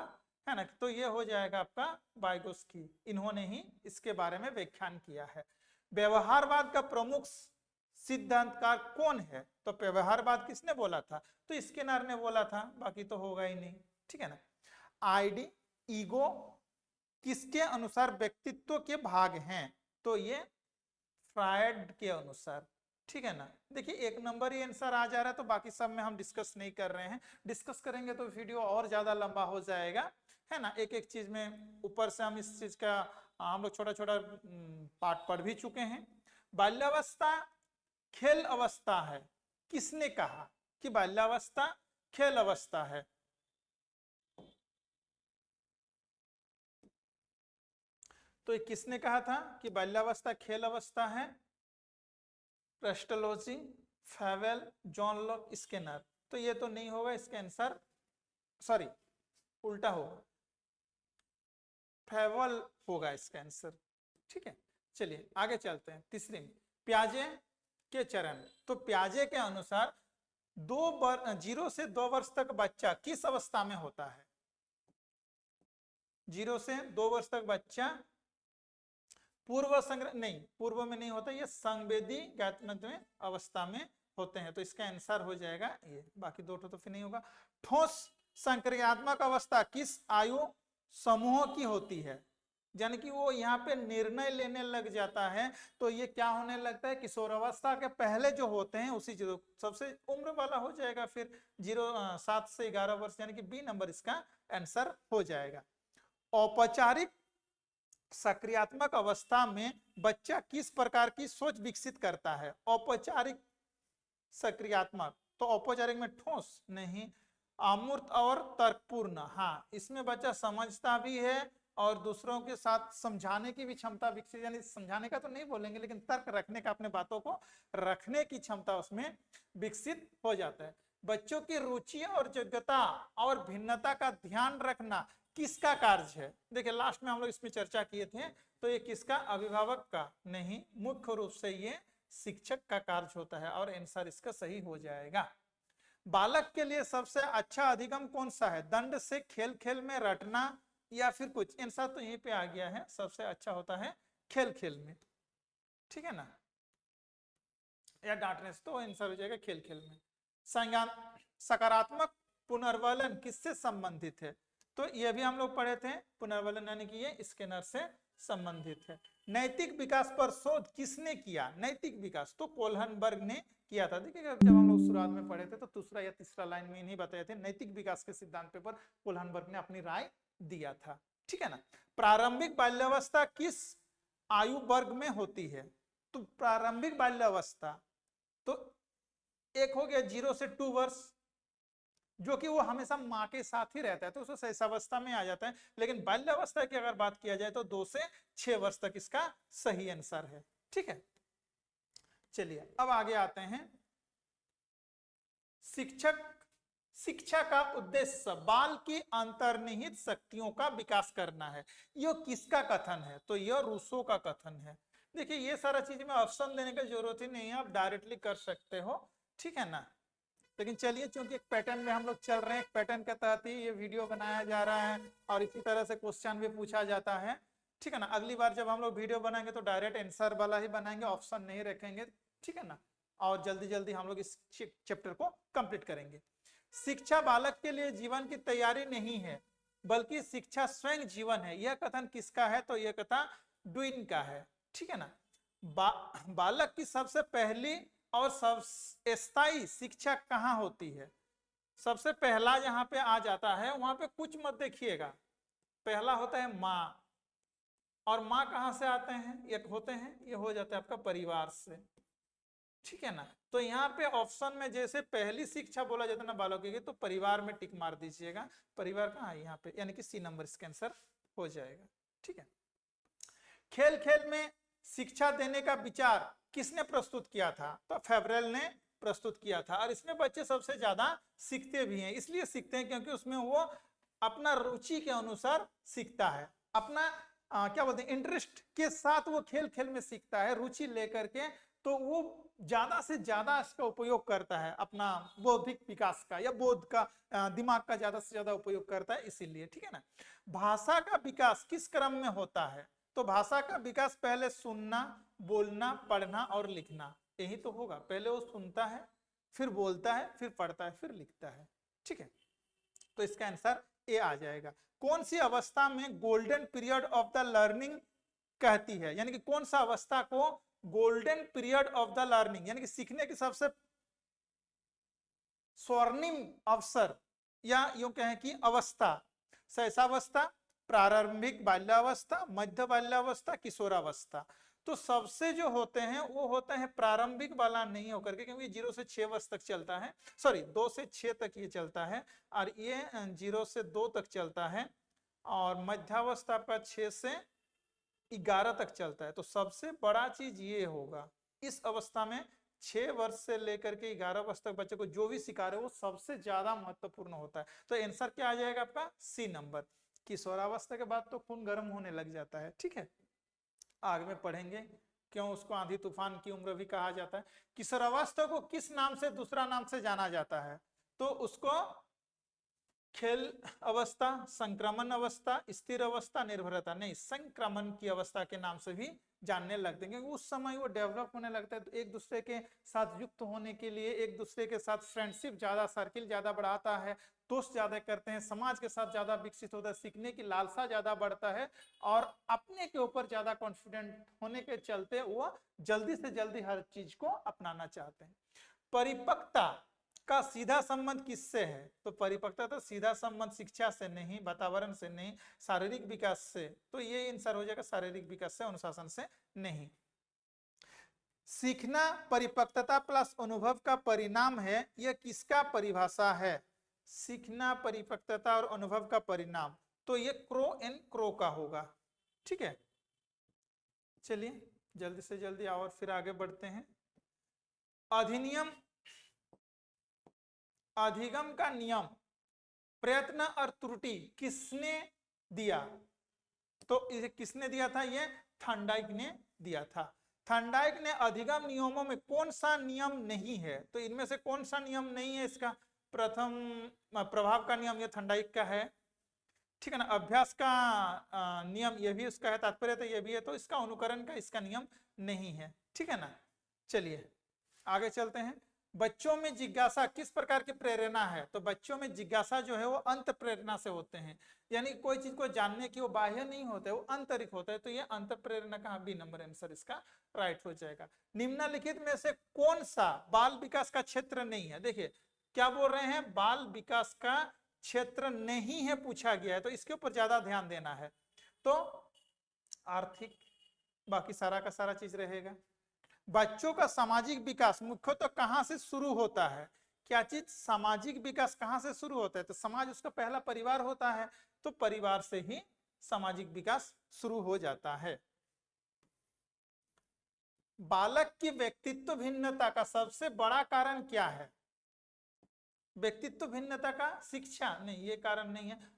है ना, तो ये हो जाएगा आपका वाइगोस्की, इन्होंने ही इसके बारे में व्याख्यान किया है। व्यवहारवाद का प्रमुख सिद्धांतकार कौन है, तो व्यवहारवाद किसने बोला था, तो स्किनर ने बोला था, बाकी तो होगा ही नहीं, ठीक है ना। आईडी, ईगो किसके अनुसार व्यक्तित्व के भाग हैं, तो ये फ्रायड के अनुसार, ठीक है ना। देखिए एक नंबर ही आंसर आ जा रहा है, तो बाकी सब में हम डिस्कस नहीं कर रहे हैं, डिस्कस करेंगे तो वीडियो और ज्यादा लंबा हो जाएगा, है ना। एक एक चीज में ऊपर से हम इस चीज का हम लोग छोटा छोटा पार्ट पढ़ भी चुके हैं। बाल्यावस्था खेल अवस्था है, किसने कहा कि बाल्यावस्था खेल अवस्था है, तो ये किसने कहा था कि बाल्यावस्था खेल अवस्था है, प्रेस्टोलोजी, फेवेल, जॉन लॉक, स्किनर। तो ये तो नहीं होगा, इसका आंसर सॉरी उल्टा होगा, फेवेल होगा इसका आंसर, ठीक है। चलिए आगे चलते हैं। तीसरे में पियाजे के चरण, तो पियाजे के अनुसार 0 से 2 वर्ष तक बच्चा किस अवस्था में होता है, 0 से 2 वर्ष तक बच्चा पूर्व संग्रह नहीं, पूर्व में नहीं होता, ये संवेदी ज्ञातमय अवस्था में होते हैं, तो इसका आंसर हो जाएगा ये, बाकी दो तो फिर नहीं होगा। ठोस संक्रियात्मक अवस्था किस आयु समूह की होती है, यानी कि वो यहाँ पे निर्णय लेने लग जाता है, तो ये क्या होने लगता है, किशोरावस्था के पहले जो होते हैं उसी जो सबसे उम्र वाला हो जाएगा, फिर 7 से 11 वर्ष, यानी कि बी नंबर इसका आंसर हो जाएगा। औपचारिक सक्रियात्मक अवस्था में बच्चा किस प्रकार की सोच विकसित करता है, औपचारिक सक्रियात्मक, तो औपचारिक में ठोस नहीं, अमूर्त और तर्कपूर्ण, हाँ इसमें बच्चा समझता भी है और दूसरों के साथ समझाने की भी क्षमता विकसित, यानी समझाने का तो नहीं बोलेंगे लेकिन तर्क रखने का, अपने बातों को रखने की क्षमता उसमें विकसित हो जाता है। बच्चों की रुचि और योग्यता और भिन्नता का ध्यान रखना किसका कार्य है, देखिए लास्ट में हम लोग इसमें चर्चा किए थे, तो ये किसका, अभिभावक का नहीं, मुख्य रूप से ये शिक्षक का कार्य होता है, और आंसर इसका सही हो जाएगा। बालक के लिए सबसे अच्छा अधिगम कौन सा है, दंड से, खेल खेल में रटना, या फिर कुछ, आंसर तो यहीं पे आ गया है, सबसे अच्छा होता है खेल खेल में, ठीक है ना, या डांटने से, तो आंसर हो जाएगा खेल खेल में। सकारात्मक पुनर्वलन किससे संबंधित है, तो ये भी हम लोग पढ़े थे, पुनर्वलन यानी कि ये स्किनर से संबंधित है। नैतिक विकास पर शोध किसने किया, नैतिक विकास तो कोल्हनबर्ग ने किया था। देखिए जब हम लोग शुरुआत में पढ़े थे तो दूसरा या तीसरा लाइन में इन्हीं बताए थे, नैतिक विकास के सिद्धांत पे पर कोलहनबर्ग ने अपनी राय दिया था। ठीक है ना। प्रारंभिक बाल्यावस्था किस आयु वर्ग में होती है? तो प्रारंभिक बाल्यावस्था तो एक हो गया 0 से 2 वर्ष, जो कि वो हमेशा माँ के साथ ही रहता है तो उसको शैशवावस्था में आ जाता है। लेकिन बाल्यावस्था की अगर बात किया जाए तो 2 से 6 वर्ष तक इसका सही आंसर है। ठीक है, चलिए अब आगे आते हैं। शिक्षा का उद्देश्य बाल की अंतर्निहित शक्तियों का विकास करना है। यह किसका कथन है? तो यह रूसो का कथन है। देखिए ये सारा चीज में ऑप्शन देने की जरूरत ही नहीं है, आप डायरेक्टली कर सकते हो। ठीक है ना। लेकिन चलिए चूंकि एक पैटर्न में हम लोग चल रहे हैं, एक पैटर्न के तहत ही ये वीडियो बनाया जा रहा है और इसी तरह से क्वेश्चन भी पूछा जाता है। ठीक है ना। अगली बार जब हम लोग वीडियो बनाएंगे तो डायरेक्ट आंसर वाला ही बनाएंगे, ऑप्शन नहीं रखेंगे। ठीक है ना। और जल्दी जल्दी हम लोग इस चैप्टर को कंप्लीट करेंगे। शिक्षा बालक के लिए जीवन की तैयारी नहीं है बल्कि शिक्षा स्वयं जीवन है। यह कथन किसका है? तो यह कथन ड्विन का है। ठीक है ना। बालक की सबसे पहली और सब स्थायी शिक्षा कहाँ होती है? सबसे पहला जहां पे आ जाता है वहां पे कुछ मत देखिएगा, पहला होता है माँ, और माँ कहाँ से आते हैं? एक होते हैं, ये हो जाता है आपका परिवार से। ठीक है ना। तो यहाँ पे ऑप्शन में जैसे पहली शिक्षा बोला जाता है ना बालकों की, तो परिवार में टिक मार दीजिएगा। परिवार कहाँ है? यहाँ पे, यानी कि सी नंबर इसका आंसर हो जाएगा। ठीक है। खेल खेल में शिक्षा देने का विचार किसने प्रस्तुत किया था? तो फेवरेल ने प्रस्तुत किया था। और इसमें बच्चे सबसे ज्यादा सीखते भी हैं, इसलिए सीखते हैं क्योंकि उसमें वो अपना रुचि के अनुसार सीखता है, अपना क्या बोलते हैं इंटरेस्ट के साथ वो खेल खेल में सीखता है, रुचि लेकर के। तो वो ज्यादा से ज्यादा इसका उपयोग करता है, अपना बौद्धिक विकास का या बोध का, दिमाग का ज्यादा से ज्यादा उपयोग करता है, इसीलिए। ठीक है ना। भाषा का विकास किस क्रम में होता है? तो भाषा का विकास पहले सुनना, बोलना, पढ़ना और लिखना, यही तो होगा। पहले वो सुनता है, फिर बोलता है, फिर पढ़ता है, फिर लिखता है। ठीक है। तो इसका आंसर ए आ जाएगा। कौन सी अवस्था में golden period of the learning कहती है? यानी कि कौन सा अवस्था को golden period of the learning, यानी कि सीखने की सबसे स्वर्णिम अवसर या यूं कहें कि अवस्था, शैशवावस्था, प्रारंभिक बाल्यावस्था, मध्य बाल्यावस्था, किशोरावस्था। तो सबसे जो होते हैं वो होते हैं प्रारंभिक वाला नहीं होकर के, क्योंकि 0 से 6 वर्ष तक चलता है, सॉरी 2 से 6 तक ये चलता है, और ये 0 से 2 तक चलता है, और मध्यावस्था आपका 6 से 11 तक चलता है। तो सबसे बड़ा चीज ये होगा, इस अवस्था में 6 वर्ष से लेकर के 11 वर्ष तक बच्चे को जो भी सिखा रहे हो वो सबसे ज्यादा महत्वपूर्ण होता है। तो आंसर क्या आ जाएगा आपका? C number. किशोरावस्था के बाद तो खून गर्म होने लग जाता है। ठीक है, आगे में पढ़ेंगे क्यों उसको आंधी तूफान की उम्र भी कहा जाता है। किशोरावस्था को किस नाम से, दूसरा नाम से जाना जाता है? तो उसको खेल अवस्था, संक्रमण अवस्था, स्थिर अवस्था, निर्भरता, नहीं, संक्रमण की अवस्था के नाम से भी जानने लगते हैं, क्योंकि उस समय वो डेवलप होने लगता है, तो एक दूसरे के साथ युक्त होने के लिए, एक दूसरे के साथ फ्रेंडशिप ज्यादा, सर्किल ज्यादा बढ़ाता है, दोस्त ज्यादा करते हैं, समाज के साथ ज्यादा विकसित होता है, सीखने की लालसा ज्यादा बढ़ता है, और अपने के ऊपर ज्यादा कॉन्फिडेंट होने के चलते वो जल्दी से जल्दी हर चीज को अपनाना चाहते हैं। परिपक्वता का सीधा संबंध किससे है? तो परिपक्वता तो सीधा संबंध शिक्षा से नहीं, वातावरण से नहीं, शारीरिक विकास से। तो ये आंसर हो जाएगा शारीरिक विकास से, अनुशासन से नहीं। सीखना परिपक्वता प्लस अनुभव का परिणाम है, यह किसका परिभाषा है? सीखना परिपक्वता और अनुभव का परिणाम, तो ये क्रो एंड क्रो का होगा। ठीक है, चलिए जल्दी से जल्दी और फिर आगे बढ़ते हैं। अधिनियम, अधिगम का नियम, प्रयत्न और त्रुटि किसने दिया? तो इसे किसने दिया था? ये थॉर्नडाइक ने दिया था। थॉर्नडाइक ने अधिगम नियमों में कौन सा नियम नहीं है? तो इनमें से कौन सा नियम नहीं है इसका? प्रथम प्रभाव का नियम ये थॉर्नडाइक का है। ठीक है ना। अभ्यास का नियम ये भी उसका है, तात्पर्य तो ये भी है, तो इसका अनुकरण का इसका नियम नहीं है। ठीक है ना। चलिए आगे चलते हैं। बच्चों में जिज्ञासा किस प्रकार की प्रेरणा है, तो बच्चों में जिज्ञासा जो है वो अंत प्रेरणा से होते हैं, यानी कोई चीज को जानने की वो बाह्य नहीं होता है, वो आंतरिक होता है। तो ये अंत प्रेरणा का बी नंबर आंसर इसका राइट हो जाएगा। निम्नलिखित में से कौन सा बाल विकास का क्षेत्र नहीं है, देखिए क्या बोल रहे हैं, बाल विकास का क्षेत्र नहीं है पूछा गया है, तो इसके ऊपर ज्यादा ध्यान देना है। तो आर्थिक, बाकी सारा का सारा चीज रहेगा। बच्चों का सामाजिक विकास मुख्यतः कहां से शुरू होता है, क्या चीज, सामाजिक विकास कहां से शुरू होता है, तो समाज उसका पहला परिवार होता है, तो परिवार से ही सामाजिक विकास शुरू हो जाता है। बालक की व्यक्तित्व भिन्नता का सबसे बड़ा कारण क्या है, व्यक्तित्व भिन्नता का शिक्षा नहीं, ये कारण नहीं है।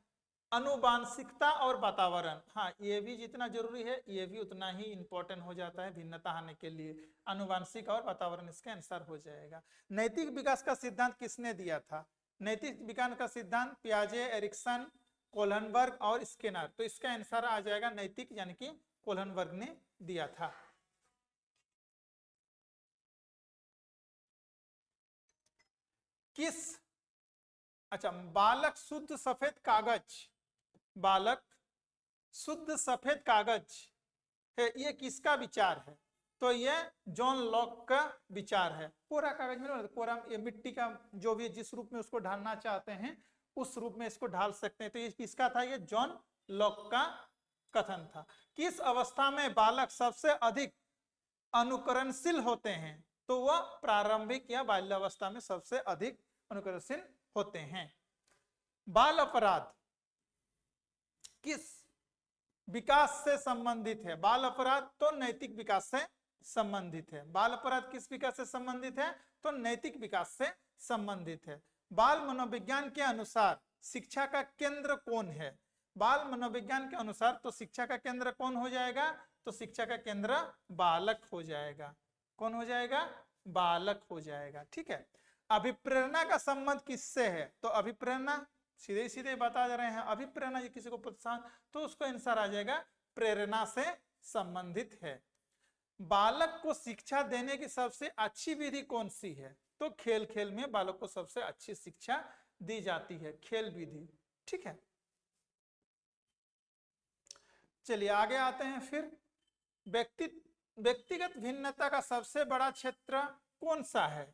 अनुवांशिकता और वातावरण, हाँ ये भी जितना जरूरी है ये भी उतना ही इंपॉर्टेंट हो जाता है भिन्नता आने के लिए। अनुवांशिक और वातावरण इसका आंसर हो जाएगा। नैतिक विकास का सिद्धांत किसने दिया था, नैतिक विकास का सिद्धांत पियाजे, एरिक्सन, कोलनबर्ग और स्किनर, तो इसका आंसर आ जाएगा नैतिक, यानी कि कोलनबर्ग ने दिया था। किस, अच्छा, बालक शुद्ध सफेद कागज, बालक शुद्ध सफेद कागज है, ये किसका विचार है, तो ये जॉन लॉक का विचार है। कोरा कागज में, कोरा ये मिट्टी का जो भी जिस रूप में उसको ढालना चाहते हैं उस रूप में इसको ढाल सकते हैं, तो ये किसका था, ये जॉन लॉक का कथन था। किस अवस्था में बालक सबसे अधिक अनुकरणशील होते हैं, तो वह प्रारंभिक या बाल्यावस्था में सबसे अधिक अनुकरणशील होते हैं। बाल अपराध किस विकास से संबंधित है, बाल अपराध तो नैतिक विकास से संबंधित है। बाल अपराध किस विकास से संबंधित है, तो नैतिक विकास से संबंधित है। बाल मनोविज्ञान के अनुसार शिक्षा का केंद्र कौन है, बाल मनोविज्ञान के अनुसार तो शिक्षा का केंद्र कौन हो जाएगा, तो शिक्षा का केंद्र बालक हो जाएगा। कौन हो जाएगा, बालक हो जाएगा। ठीक है, अभिप्रेरणा का संबंध किससे है, तो अभिप्रेरणा सीधे सीधे बता जा रहे हैं, अभिप्रेरणा किसी को प्रोत्साहन, तो उसको आंसर आ जाएगा प्रेरणा से संबंधित है। बालक को शिक्षा देने की सबसे अच्छी विधि कौन सी है, तो खेल खेल में बालक को सबसे अच्छी शिक्षा दी जाती है, खेल विधि। ठीक है, चलिए आगे आते हैं। फिर व्यक्तिगत भिन्नता का सबसे बड़ा क्षेत्र कौन सा है,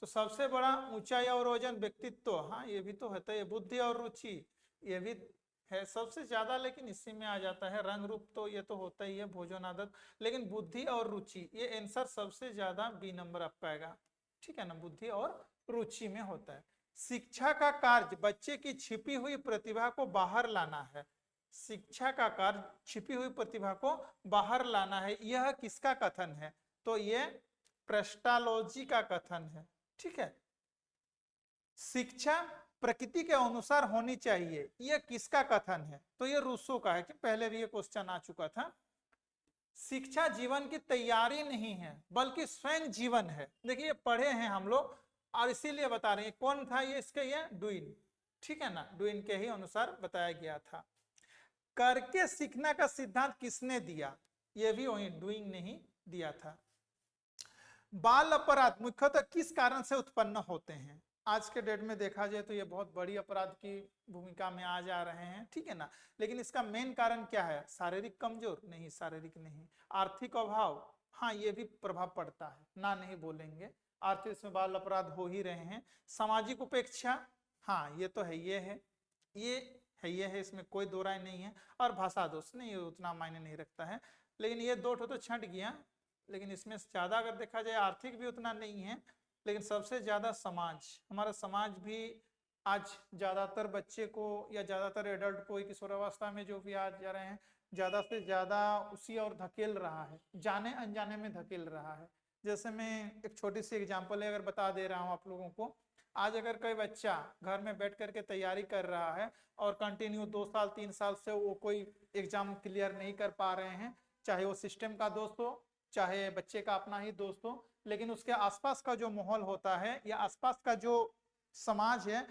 तो सबसे बड़ा ऊंचाई और वजन, व्यक्तित्व, हाँ ये भी तो होता है। बुद्धि और रुचि ये भी है सबसे ज्यादा, लेकिन इसी में आ जाता है। रंग रूप तो ये तो होता ही है, भोजन आदत, लेकिन बुद्धि और रुचि ये आंसर सबसे ज्यादा बी नंबर आपका आएगा। ठीक है ना, बुद्धि और रुचि में होता है। शिक्षा का कार्य बच्चे की छिपी हुई प्रतिभा को बाहर लाना है, शिक्षा का कार्य छिपी हुई प्रतिभा को बाहर लाना है, यह किसका कथन है, तो ये प्रेस्टालोजी का कथन है। ठीक है, शिक्षा प्रकृति के अनुसार होनी चाहिए, यह किसका कथन है, तो यह रूसो का है, कि पहले भी ये क्वेश्चन आ चुका था। शिक्षा जीवन की तैयारी नहीं है बल्कि स्वयं जीवन है, देखिए पढ़े हैं हम लोग और इसीलिए बता रहे हैं। कौन था ये, इसके ये डुइन, ठीक है ना, डुइन के ही अनुसार बताया गया था। करके सीखना का सिद्धांत किसने दिया, ये भी वही डुइंग ने ही दिया था। बाल अपराध मुख्यतः किस कारण से उत्पन्न होते हैं, आज के डेट में देखा जाए तो ये बहुत बड़ी अपराध की भूमिका में आ जा रहे हैं। ठीक है ना, लेकिन इसका मेन कारण क्या है, शारीरिक कमजोर नहीं, शारीरिक नहीं, आर्थिक अभाव, हाँ ये भी प्रभाव पड़ता है, ना नहीं बोलेंगे, आर्थिक इसमें बाल अपराध हो ही रहे हैं। सामाजिक उपेक्षा, हाँ ये तो है, ये है, ये है, ये है, इसमें कोई दो राय नहीं है। और भाषा दोष नहीं, उतना मायने नहीं रखता है, लेकिन ये दो तो छंट गया। लेकिन इसमें ज्यादा अगर देखा जाए आर्थिक भी उतना नहीं है, लेकिन सबसे ज्यादा समाज, हमारा समाज भी आज ज्यादातर बच्चे को या ज्यादातर एडल्ट को किशोरावस्था में जो भी आज जा रहे हैं ज्यादा से ज्यादा उसी और धकेल रहा है, जाने अनजाने में धकेल रहा है। जैसे मैं एक छोटी सी एग्जांपल अगर बता दे रहा हूँ आप लोगों को, आज अगर कोई बच्चा घर में बैठ करके तैयारी कर रहा है और कंटिन्यू 2 साल 3 साल से वो कोई एग्जाम क्लियर नहीं कर पा रहे हैं, चाहे वो सिस्टम का दोस्त हो चाहे बच्चे का अपना ही दोस्त हो, लेकिन उसके आसपास का जो माहौल होता है या आसपास का जो समाज है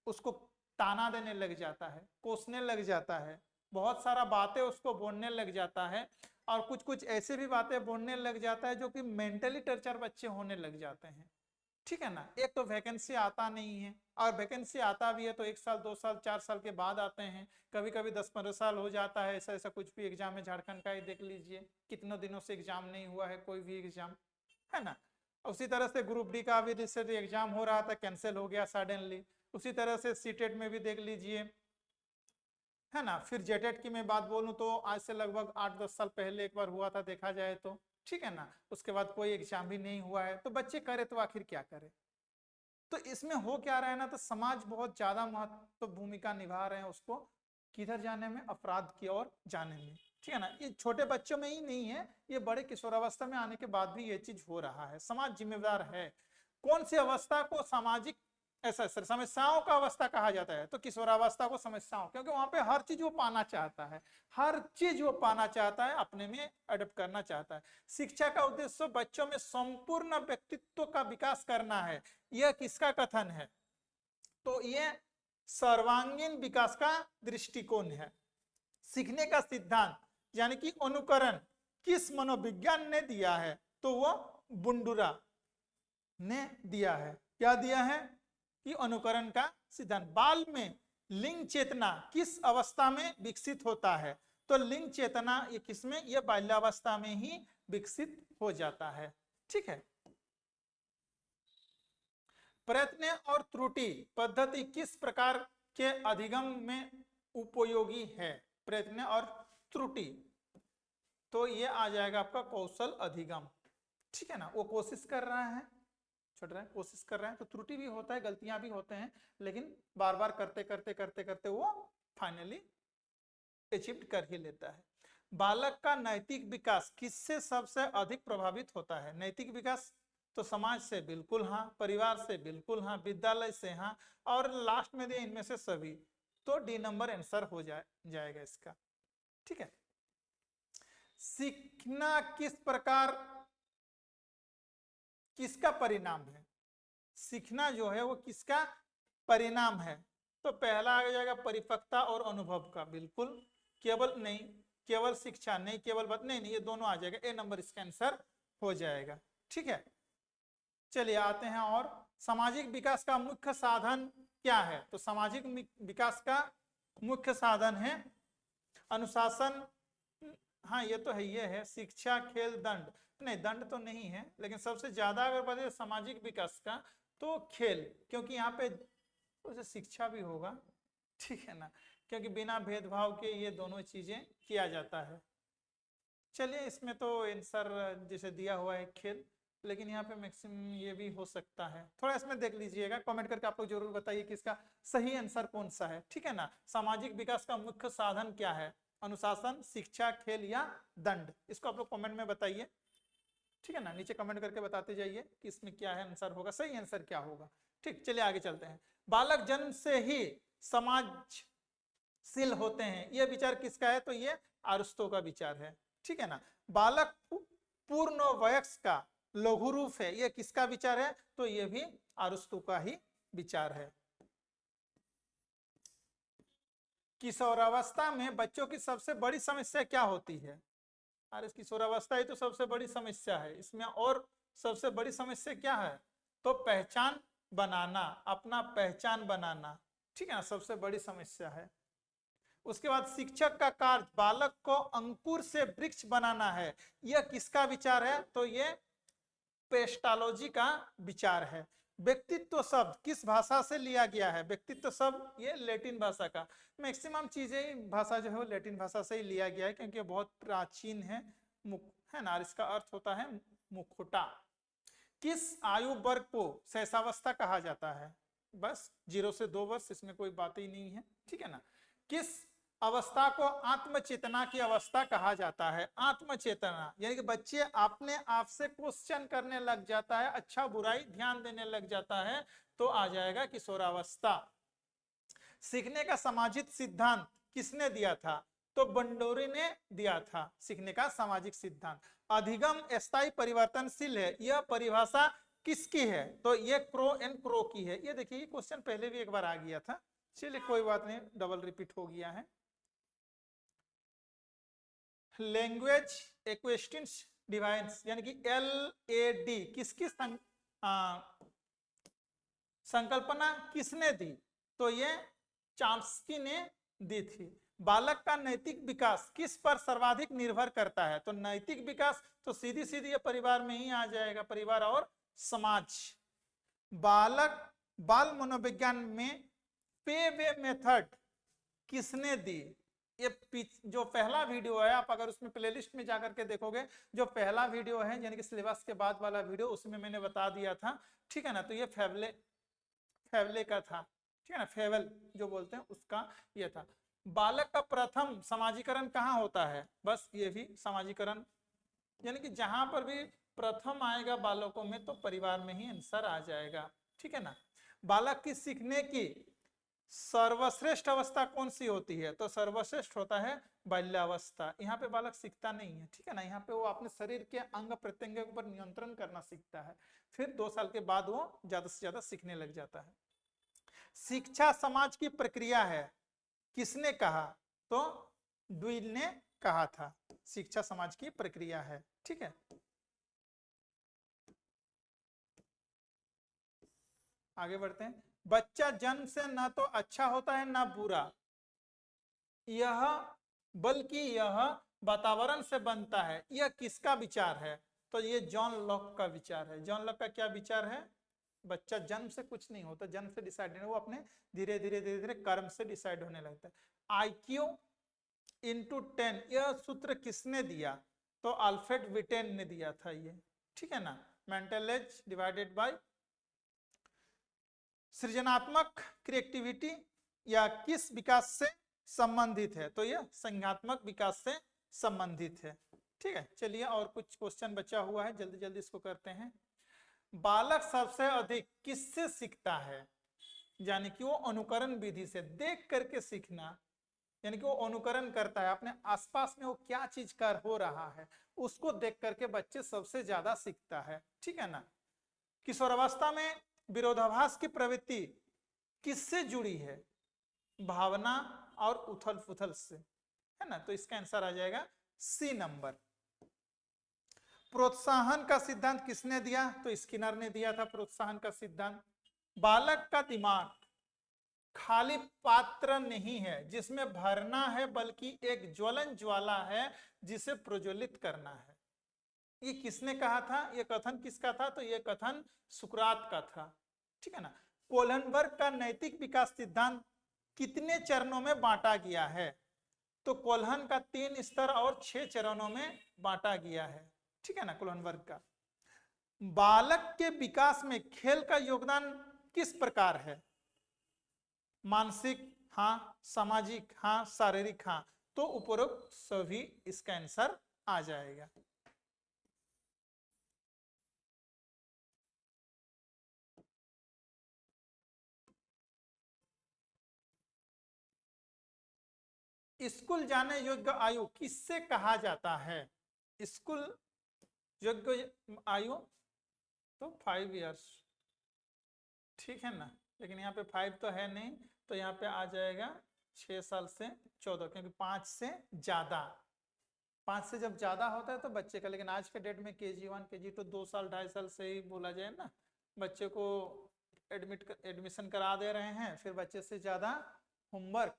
उसको ताना देने लग जाता है, कोसने लग जाता है, बहुत सारा बातें उसको बोलने लग जाता है, और कुछ कुछ ऐसे भी बातें बोलने लग जाता है जो कि मेंटली टर्चर बच्चे होने लग जाते हैं। ठीक है ना। एक तो वैकेंसी आता नहीं है, और वैकेंसी आता भी है तो 1 साल 2 साल 4 साल के बाद आते हैं, कभी कभी 10-15 साल हो जाता है। ऐसा ऐसा कुछ भी एग्जाम है, झारखंड का ही देख लीजिए, कितनों दिनों से एग्जाम नहीं हुआ है कोई भी एग्जाम, है ना। उसी तरह से ग्रुप डी का भी रिसेंट एग्जाम हो रहा था, कैंसिल हो गया सडनली। उसी तरह से सीटेट में भी देख लीजिए, है ना। फिर जेटेट की मैं बात बोलूं तो आज से लगभग 8-10 साल पहले एक बार हुआ था, देखा जाए तो, ठीक है ना। उसके बाद कोई एग्जाम भी नहीं हुआ है, तो बच्चे करे तो आखिर क्या करे। तो इसमें हो क्या रहा है ना, तो समाज बहुत ज्यादा महत्व भूमिका निभा रहे हैं उसको किधर जाने में, अपराध की ओर जाने में, ठीक है ना। ये छोटे बच्चों में ही नहीं है, ये बड़े किशोरावस्था में आने के बाद भी ये चीज हो रहा है। समाज जिम्मेदार है। कौन सी अवस्था को सामाजिक ऐसा समस्याओं का अवस्था कहा जाता है, तो किशोरावस्था को समस्याओं, क्योंकि वहां पे हर चीज वो पाना चाहता है, हर चीज वो पाना चाहता है, अपने में अडॉप्ट करना चाहता है। शिक्षा का उद्देश्य बच्चों में संपूर्ण व्यक्तित्व का विकास करना है। यह किसका कथन है, तो यह सर्वांगीण विकास का दृष्टिकोण है। सीखने का सिद्धांत यानी कि अनुकरण किस मनोविज्ञान ने दिया है, तो वो बुंडुरा ने दिया है। क्या दिया है कि अनुकरण का सिद्धांत। बाल में लिंग चेतना किस अवस्था में विकसित होता है, तो लिंग चेतना ये किसमें, ये बाल्यावस्था में ही विकसित हो जाता है, ठीक है। प्रयत्न और त्रुटि पद्धति किस प्रकार के अधिगम में उपयोगी है, प्रयत्न और त्रुटि, तो ये आ जाएगा आपका कौशल अधिगम, ठीक है ना। वो कोशिश कर रहा है, छोड़ रहा है, कोशिश कर रहा है, तो त्रुटि भी होता है, गलतियां भी होते हैं, लेकिन बार बार करते करते करते करते वो फाइनली अचीव कर ही लेता है। बालक का नैतिक विकास किससे सबसे अधिक प्रभावित होता है, नैतिक विकास तो समाज से बिल्कुल हाँ, परिवार से बिल्कुल हाँ, विद्यालय से हाँ, और लास्ट में दे इनमें से सभी, तो डी नंबर आंसर हो जाएगा इसका, ठीक है। सीखना किस प्रकार किसका परिणाम है, सीखना जो है वो किसका परिणाम है, तो पहला आ जाएगा परिपक्वता और अनुभव का, बिल्कुल केवल नहीं, केवल शिक्षा नहीं, केवल बात नहीं, नहीं, ये दोनों आ जाएगा, ए नंबर इसका आंसर हो जाएगा, ठीक है। चलिए आते हैं, और सामाजिक विकास का मुख्य साधन क्या है, तो सामाजिक विकास का मुख्य साधन है अनुशासन, हाँ ये तो है, ये है शिक्षा, खेल, दंड, नहीं दंड तो नहीं है, लेकिन सबसे ज्यादा अगर बढ़े सामाजिक विकास का तो खेल, क्योंकि यहाँ पे उसे शिक्षा भी होगा, ठीक है ना, क्योंकि बिना भेदभाव के ये दोनों चीजें किया जाता है। चलिए इसमें तो आंसर जैसे दिया हुआ है खेल, लेकिन यहाँ पे मैक्सिमम ये भी हो सकता है, थोड़ा इसमें देख लीजिएगा, कमेंट करके आप लोग जरूर बताइए कि इसका सही आंसर कौन सा है, ठीक है ना। सामाजिक विकास का मुख्य साधन क्या है, अनुशासन, शिक्षा, खेल या दंड, इसको आप लोग कमेंट में बताइए, ठीक है ना, नीचे कमेंट करके बताते जाइए कि इसमें क्या है आंसर होगा, सही आंसर क्या होगा, ठीक। चलिए आगे चलते हैं। बालक जन्म से ही समाजशील होते हैं, यह विचार किसका है, तो ये अरिस्टो का विचार है, ठीक है ना। बालक पूर्ण वयस्क का लघु रूप है, यह किसका विचार है, तो यह भी अरिस्टो का ही विचार है। किशोरावस्था में बच्चों की सबसे बड़ी समस्या क्या होती है, अरे किशोरावस्था ही तो सबसे बड़ी समस्या है, इसमें और सबसे बड़ी समस्या क्या है, तो पहचान बनाना, अपना पहचान बनाना, ठीक है ना, सबसे बड़ी समस्या है। उसके बाद शिक्षक का कार्य बालक को अंकुर से वृक्ष बनाना है, यह किसका विचार है, तो ये पेस्टालॉजी का विचार है। व्यक्तित्व शब्द किस भाषा से लिया गया है, व्यक्तित्व शब्द ये लैटिन भाषा का, मैक्सिमम चीजें भाषा जो है वो लैटिन भाषा से ही लिया गया है, क्योंकि बहुत प्राचीन है, है ना, इसका अर्थ होता है मुखुटा। किस आयु वर्ग को शैशवावस्था कहा जाता है, बस 0 से 2 वर्ष, इसमें कोई बात ही नहीं है, ठीक है ना। किस अवस्था को आत्मचेतना की अवस्था कहा जाता है, आत्मचेतना यानी कि बच्चे अपने आप से क्वेश्चन करने लग जाता है, अच्छा बुराई ध्यान देने लग जाता है, तो आ जाएगा किशोरावस्था। सीखने का सामाजिक सिद्धांत किसने दिया था, तो बंडोरी ने दिया था सीखने का सामाजिक सिद्धांत। अधिगम स्थायी परिवर्तनशील है, यह परिभाषा किसकी है, तो ये क्रो एंड क्रो की है। ये देखिए क्वेश्चन पहले भी एक बार आ गया था, चलिए कोई बात नहीं, डबल रिपीट हो गया है। लैंग्वेज एक्वेस्टिंस डिवाइस यानी कि LAD किसकी संकल्पना किसने दी? तो ये चॉम्स्की ने दी थी। बालक का नैतिक विकास किस पर सर्वाधिक निर्भर करता है? तो नैतिक विकास तो सीधी सीधी परिवार में ही आ जाएगा, परिवार और समाज। बाल मनोविज्ञान में पे वे मेथड किसने दी? ये जो पहला वीडियो है, आप अगर उसमें प्लेलिस्ट में जाकर के देखोगे, जो पहला वीडियो है यानी कि सिलेबस के बाद वाला वीडियो, उसमें मैंने बता दिया था, ठीक है ना। तो ये फेवले का था, ठीक है ना, फेवल जो बोलते हैं उसका ये था। बालक का प्रथम समाजीकरण कहाँ होता है? बस ये भी समाजीकरण, यानी कि जहां पर भी प्रथम आएगा बालकों में तो परिवार में ही आंसर आ जाएगा, ठीक है ना। बालक की सीखने की सर्वश्रेष्ठ अवस्था कौन सी होती है? तो सर्वश्रेष्ठ होता है बाल्यावस्था। यहाँ पे बालक सीखता नहीं है, ठीक है ना, यहाँ पे वो अपने शरीर के अंग प्रत्यंग पर नियंत्रण करना सीखता है, फिर 2 साल के बाद वो ज्यादा से ज्यादा सीखने लग जाता है। शिक्षा समाज की प्रक्रिया है, किसने कहा? तो ड्यूल ने कहा था, शिक्षा समाज की प्रक्रिया है, ठीक है। आगे बढ़ते हैं। बच्चा जन्म से न तो अच्छा होता है न बुरा, यह बल्कि यह वातावरण से बनता है। यह किसका विचार है? तो ये जॉन लॉक का विचार है। जॉन लॉक का क्या विचार है? बच्चा जन्म से कुछ नहीं होता, जन्म से डिसाइड नहीं, वो अपने धीरे धीरे कर्म से डिसाइड होने लगता है। IQ इंटू 10 यह सूत्र किसने दिया? तो अल्फ्रेड विटेन ने दिया था ये, ठीक है ना। मेंटल एज डिवाइडेड बाय सृजनात्मक क्रिएटिविटी या किस विकास से संबंधित है? तो यह संज्ञात्मक विकास से संबंधित है, ठीक है। चलिए और कुछ क्वेश्चन बचा हुआ है, जल्दी जल्दी इसको करते हैं। बालक सबसे अधिक किससे सीखता है? यानी कि वो अनुकरण विधि से, देख करके सीखना, यानी कि वो अनुकरण करता है, अपने आसपास में वो क्या चीज कर हो रहा है उसको देख करके बच्चे सबसे ज्यादा सीखता है, ठीक है ना। किशोरावस्था में विरोधाभास की प्रवृत्ति किससे जुड़ी है? भावना और उथल पुथल से, है ना। तो इसका आंसर आ जाएगा C नंबर। प्रोत्साहन का सिद्धांत किसने दिया? तो स्किनर ने दिया था प्रोत्साहन का सिद्धांत। बालक का दिमाग खाली पात्र नहीं है जिसमें भरना है, बल्कि एक ज्वलन ज्वाला है जिसे प्रज्वलित करना है। ये किसने कहा था? ये कथन किसका था? तो ये कथन सुकरात का था, ठीक है ना। कोलनबर्ग का नैतिक विकास सिद्धांत कितने चरणों में बांटा गया है? तो कोल्हन का 3 स्तर और 6 चरणों में बांटा गया है, ठीक है ना, कोलनबर्ग का। बालक के विकास में खेल का योगदान किस प्रकार है? मानसिक हाँ, सामाजिक हाँ, शारीरिक हाँ। तो उपरोक्त सभी इसका आंसर आ जाएगा। स्कूल जाने योग्य आयु किससे कहा जाता है? स्कूल योग्य आयु तो 5 इयर्स, ठीक है ना, लेकिन यहाँ पे 5 तो है नहीं, तो यहाँ पे आ जाएगा 6 साल से 14, क्योंकि 5 से ज्यादा, 5 से जब ज्यादा होता है तो बच्चे का, लेकिन आज के डेट में KG1 KG2 2 साल 2.5 साल से ही बोला जाए ना, बच्चे को एडमिशन करा दे रहे हैं। फिर बच्चे से ज्यादा होमवर्क,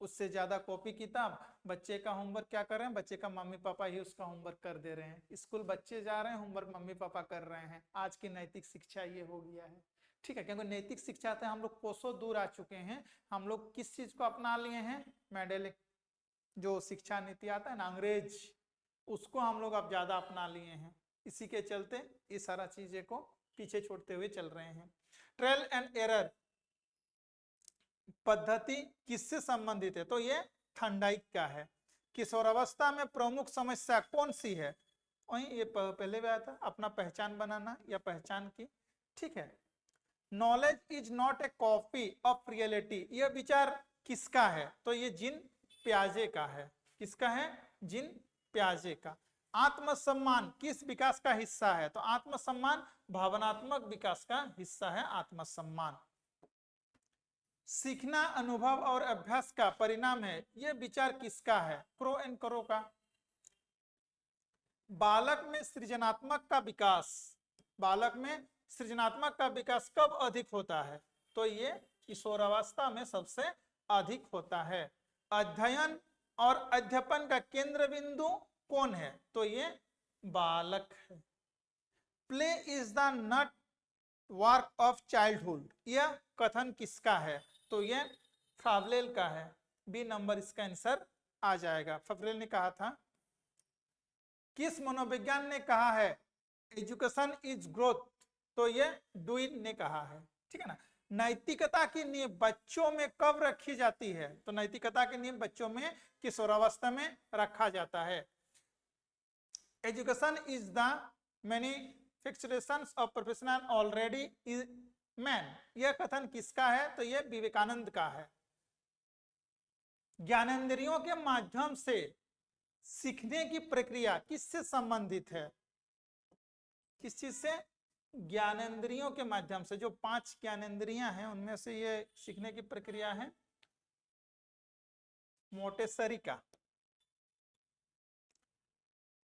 उससे ज्यादा कॉपी किताब, बच्चे का होमवर्क क्या कर रहे हैं? बच्चे का मम्मी पापा ही उसका होमवर्क कर दे रहे हैं। स्कूल बच्चे जा रहे हैं, होमवर्क मम्मी पापा कर रहे हैं। आज की नैतिक शिक्षा ये हो गया है, ठीक है। क्योंकि नैतिक शिक्षा से हम लोग कोसों दूर आ चुके हैं। हम लोग किस चीज को अपना लिए हैं? मेडलिक जो शिक्षा नीति आता है ना, अंग्रेज, उसको हम लोग अब ज्यादा अपना लिए हैं। इसी के चलते ये सारा चीजें को पीछे छोड़ते हुए चल रहे हैं। ट्रायल एंड एरर पद्धति किससे संबंधित है? तो ये थंडाइक का है। किशोरावस्था में प्रमुख समस्या कौन सी है? वही ये पहले भी आया था, अपना पहचान बनाना या पहचान की, ठीक है। Knowledge is not a copy of reality, यह विचार किसका है? तो ये जीन पियाजे का है। किसका है? जीन पियाजे का। आत्मसम्मान किस विकास का हिस्सा है? तो आत्मसम्मान भावनात्मक विकास का हिस्सा है, आत्मसम्मान। सीखना अनुभव और अभ्यास का परिणाम है, यह विचार किसका है? क्रो एंड करो का। बालक में सृजनात्मक का विकास, बालक में सृजनात्मक का विकास कब अधिक होता है? तो ये किशोरावस्था में सबसे अधिक होता है। अध्ययन और अध्यापन का केंद्र बिंदु कौन है? तो ये बालक है। Play is the nut work of childhood, यह कथन किसका है? तो यह फावलेल का है। बी नंबर इसका आंसर आ जाएगा। फावलेल ने कहा था। किस मनोविज्ञान ने कहा है एजुकेशन इज ग्रोथ? तो ये डुइन ने कहा है। ठीक है ना। नैतिकता की नींव बच्चों में कब रखी जाती है? तो नैतिकता की नींव बच्चों में किशोरावस्था में रखा जाता है। Education is the manifestations of professional already is man, यह कथन किसका है? तो यह विवेकानंद का है। ज्ञानेंद्रियों के माध्यम से सीखने की प्रक्रिया किससे संबंधित है? किस चीज से? ज्ञानेंद्रियों के माध्यम से। जो 5 ज्ञानेंद्रियां हैं उनमें से ये सीखने की प्रक्रिया है मोटेसरी का।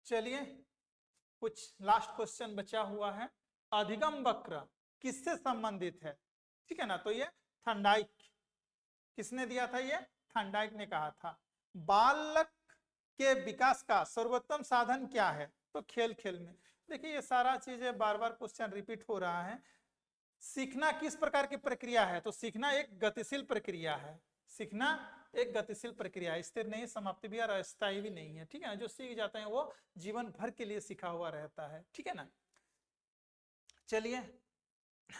चलिए कुछ लास्ट क्वेश्चन बचा हुआ है। अधिगम वक्र किससे संबंधित है? ठीक है ना। तो ये थर्नडाइक, किसने दिया था? ये थर्नडाइक ने कहा था। बालक के विकास का सर्वोत्तम साधन क्या है? तो खेल खेल में। देखिए ये सारा चीजें बार बार क्वेश्चन रिपीट हो रहा है। सीखना किस प्रकार की प्रक्रिया है? तो सीखना एक गतिशील प्रक्रिया है। सीखना एक गतिशील प्रक्रिया है, स्थिर नहीं, समाप्ति भी और अस्थायी भी नहीं है। ठीक है ना। जो सीख जाते हैं वो जीवन भर के लिए सीखा हुआ रहता है। ठीक है ना। चलिए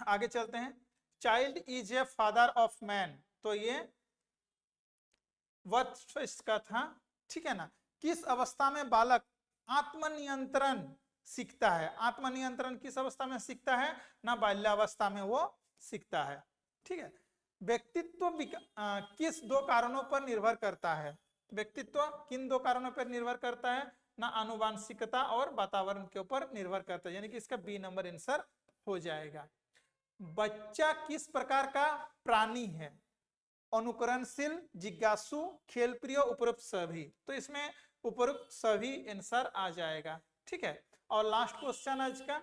आगे चलते हैं। Child is a father of man, तो ये वर्थ का था। ठीक है ना। किस अवस्था में बालक आत्मनियंत्रण सीखता है? आत्मनियंत्रण किस अवस्था में सीखता है? ना बाल्यावस्था में वो सीखता है। ठीक है। व्यक्तित्व किस 2 कारणों पर निर्भर करता है? व्यक्तित्व किन 2 कारणों पर निर्भर करता है? ना आनुवांशिकता और वातावरण के ऊपर निर्भर करता है, यानी कि इसका बी नंबर आंसर हो जाएगा। बच्चा किस प्रकार का प्राणी है? अनुकरणशील, जिज्ञासु, खेल प्रिय, उपरोक्त सभी। तो इसमें उपरोक्त सभी आंसर आ जाएगा। ठीक है। और लास्ट क्वेश्चन आज का,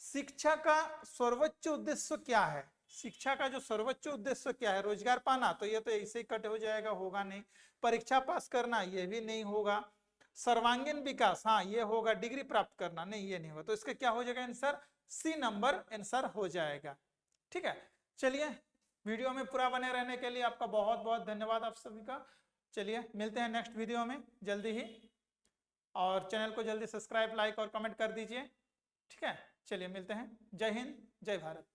शिक्षा का सर्वोच्च उद्देश्य क्या है? शिक्षा का जो सर्वोच्च उद्देश्य क्या है? रोजगार पाना, तो ये तो ऐसे ही कट हो जाएगा, होगा नहीं। परीक्षा पास करना, ये भी नहीं होगा। सर्वांगीण विकास, हाँ ये होगा। डिग्री प्राप्त करना, नहीं ये नहीं होगा। तो इसका क्या हो जाएगा आंसर? सी नंबर आंसर हो जाएगा। ठीक है। चलिए वीडियो में पूरा बने रहने के लिए आपका बहुत बहुत धन्यवाद आप सभी का। चलिए मिलते हैं नेक्स्ट वीडियो में जल्दी ही, और चैनल को जल्दी सब्सक्राइब, लाइक और कमेंट कर दीजिए। ठीक है। चलिए मिलते हैं। जय हिंद, जय भारत।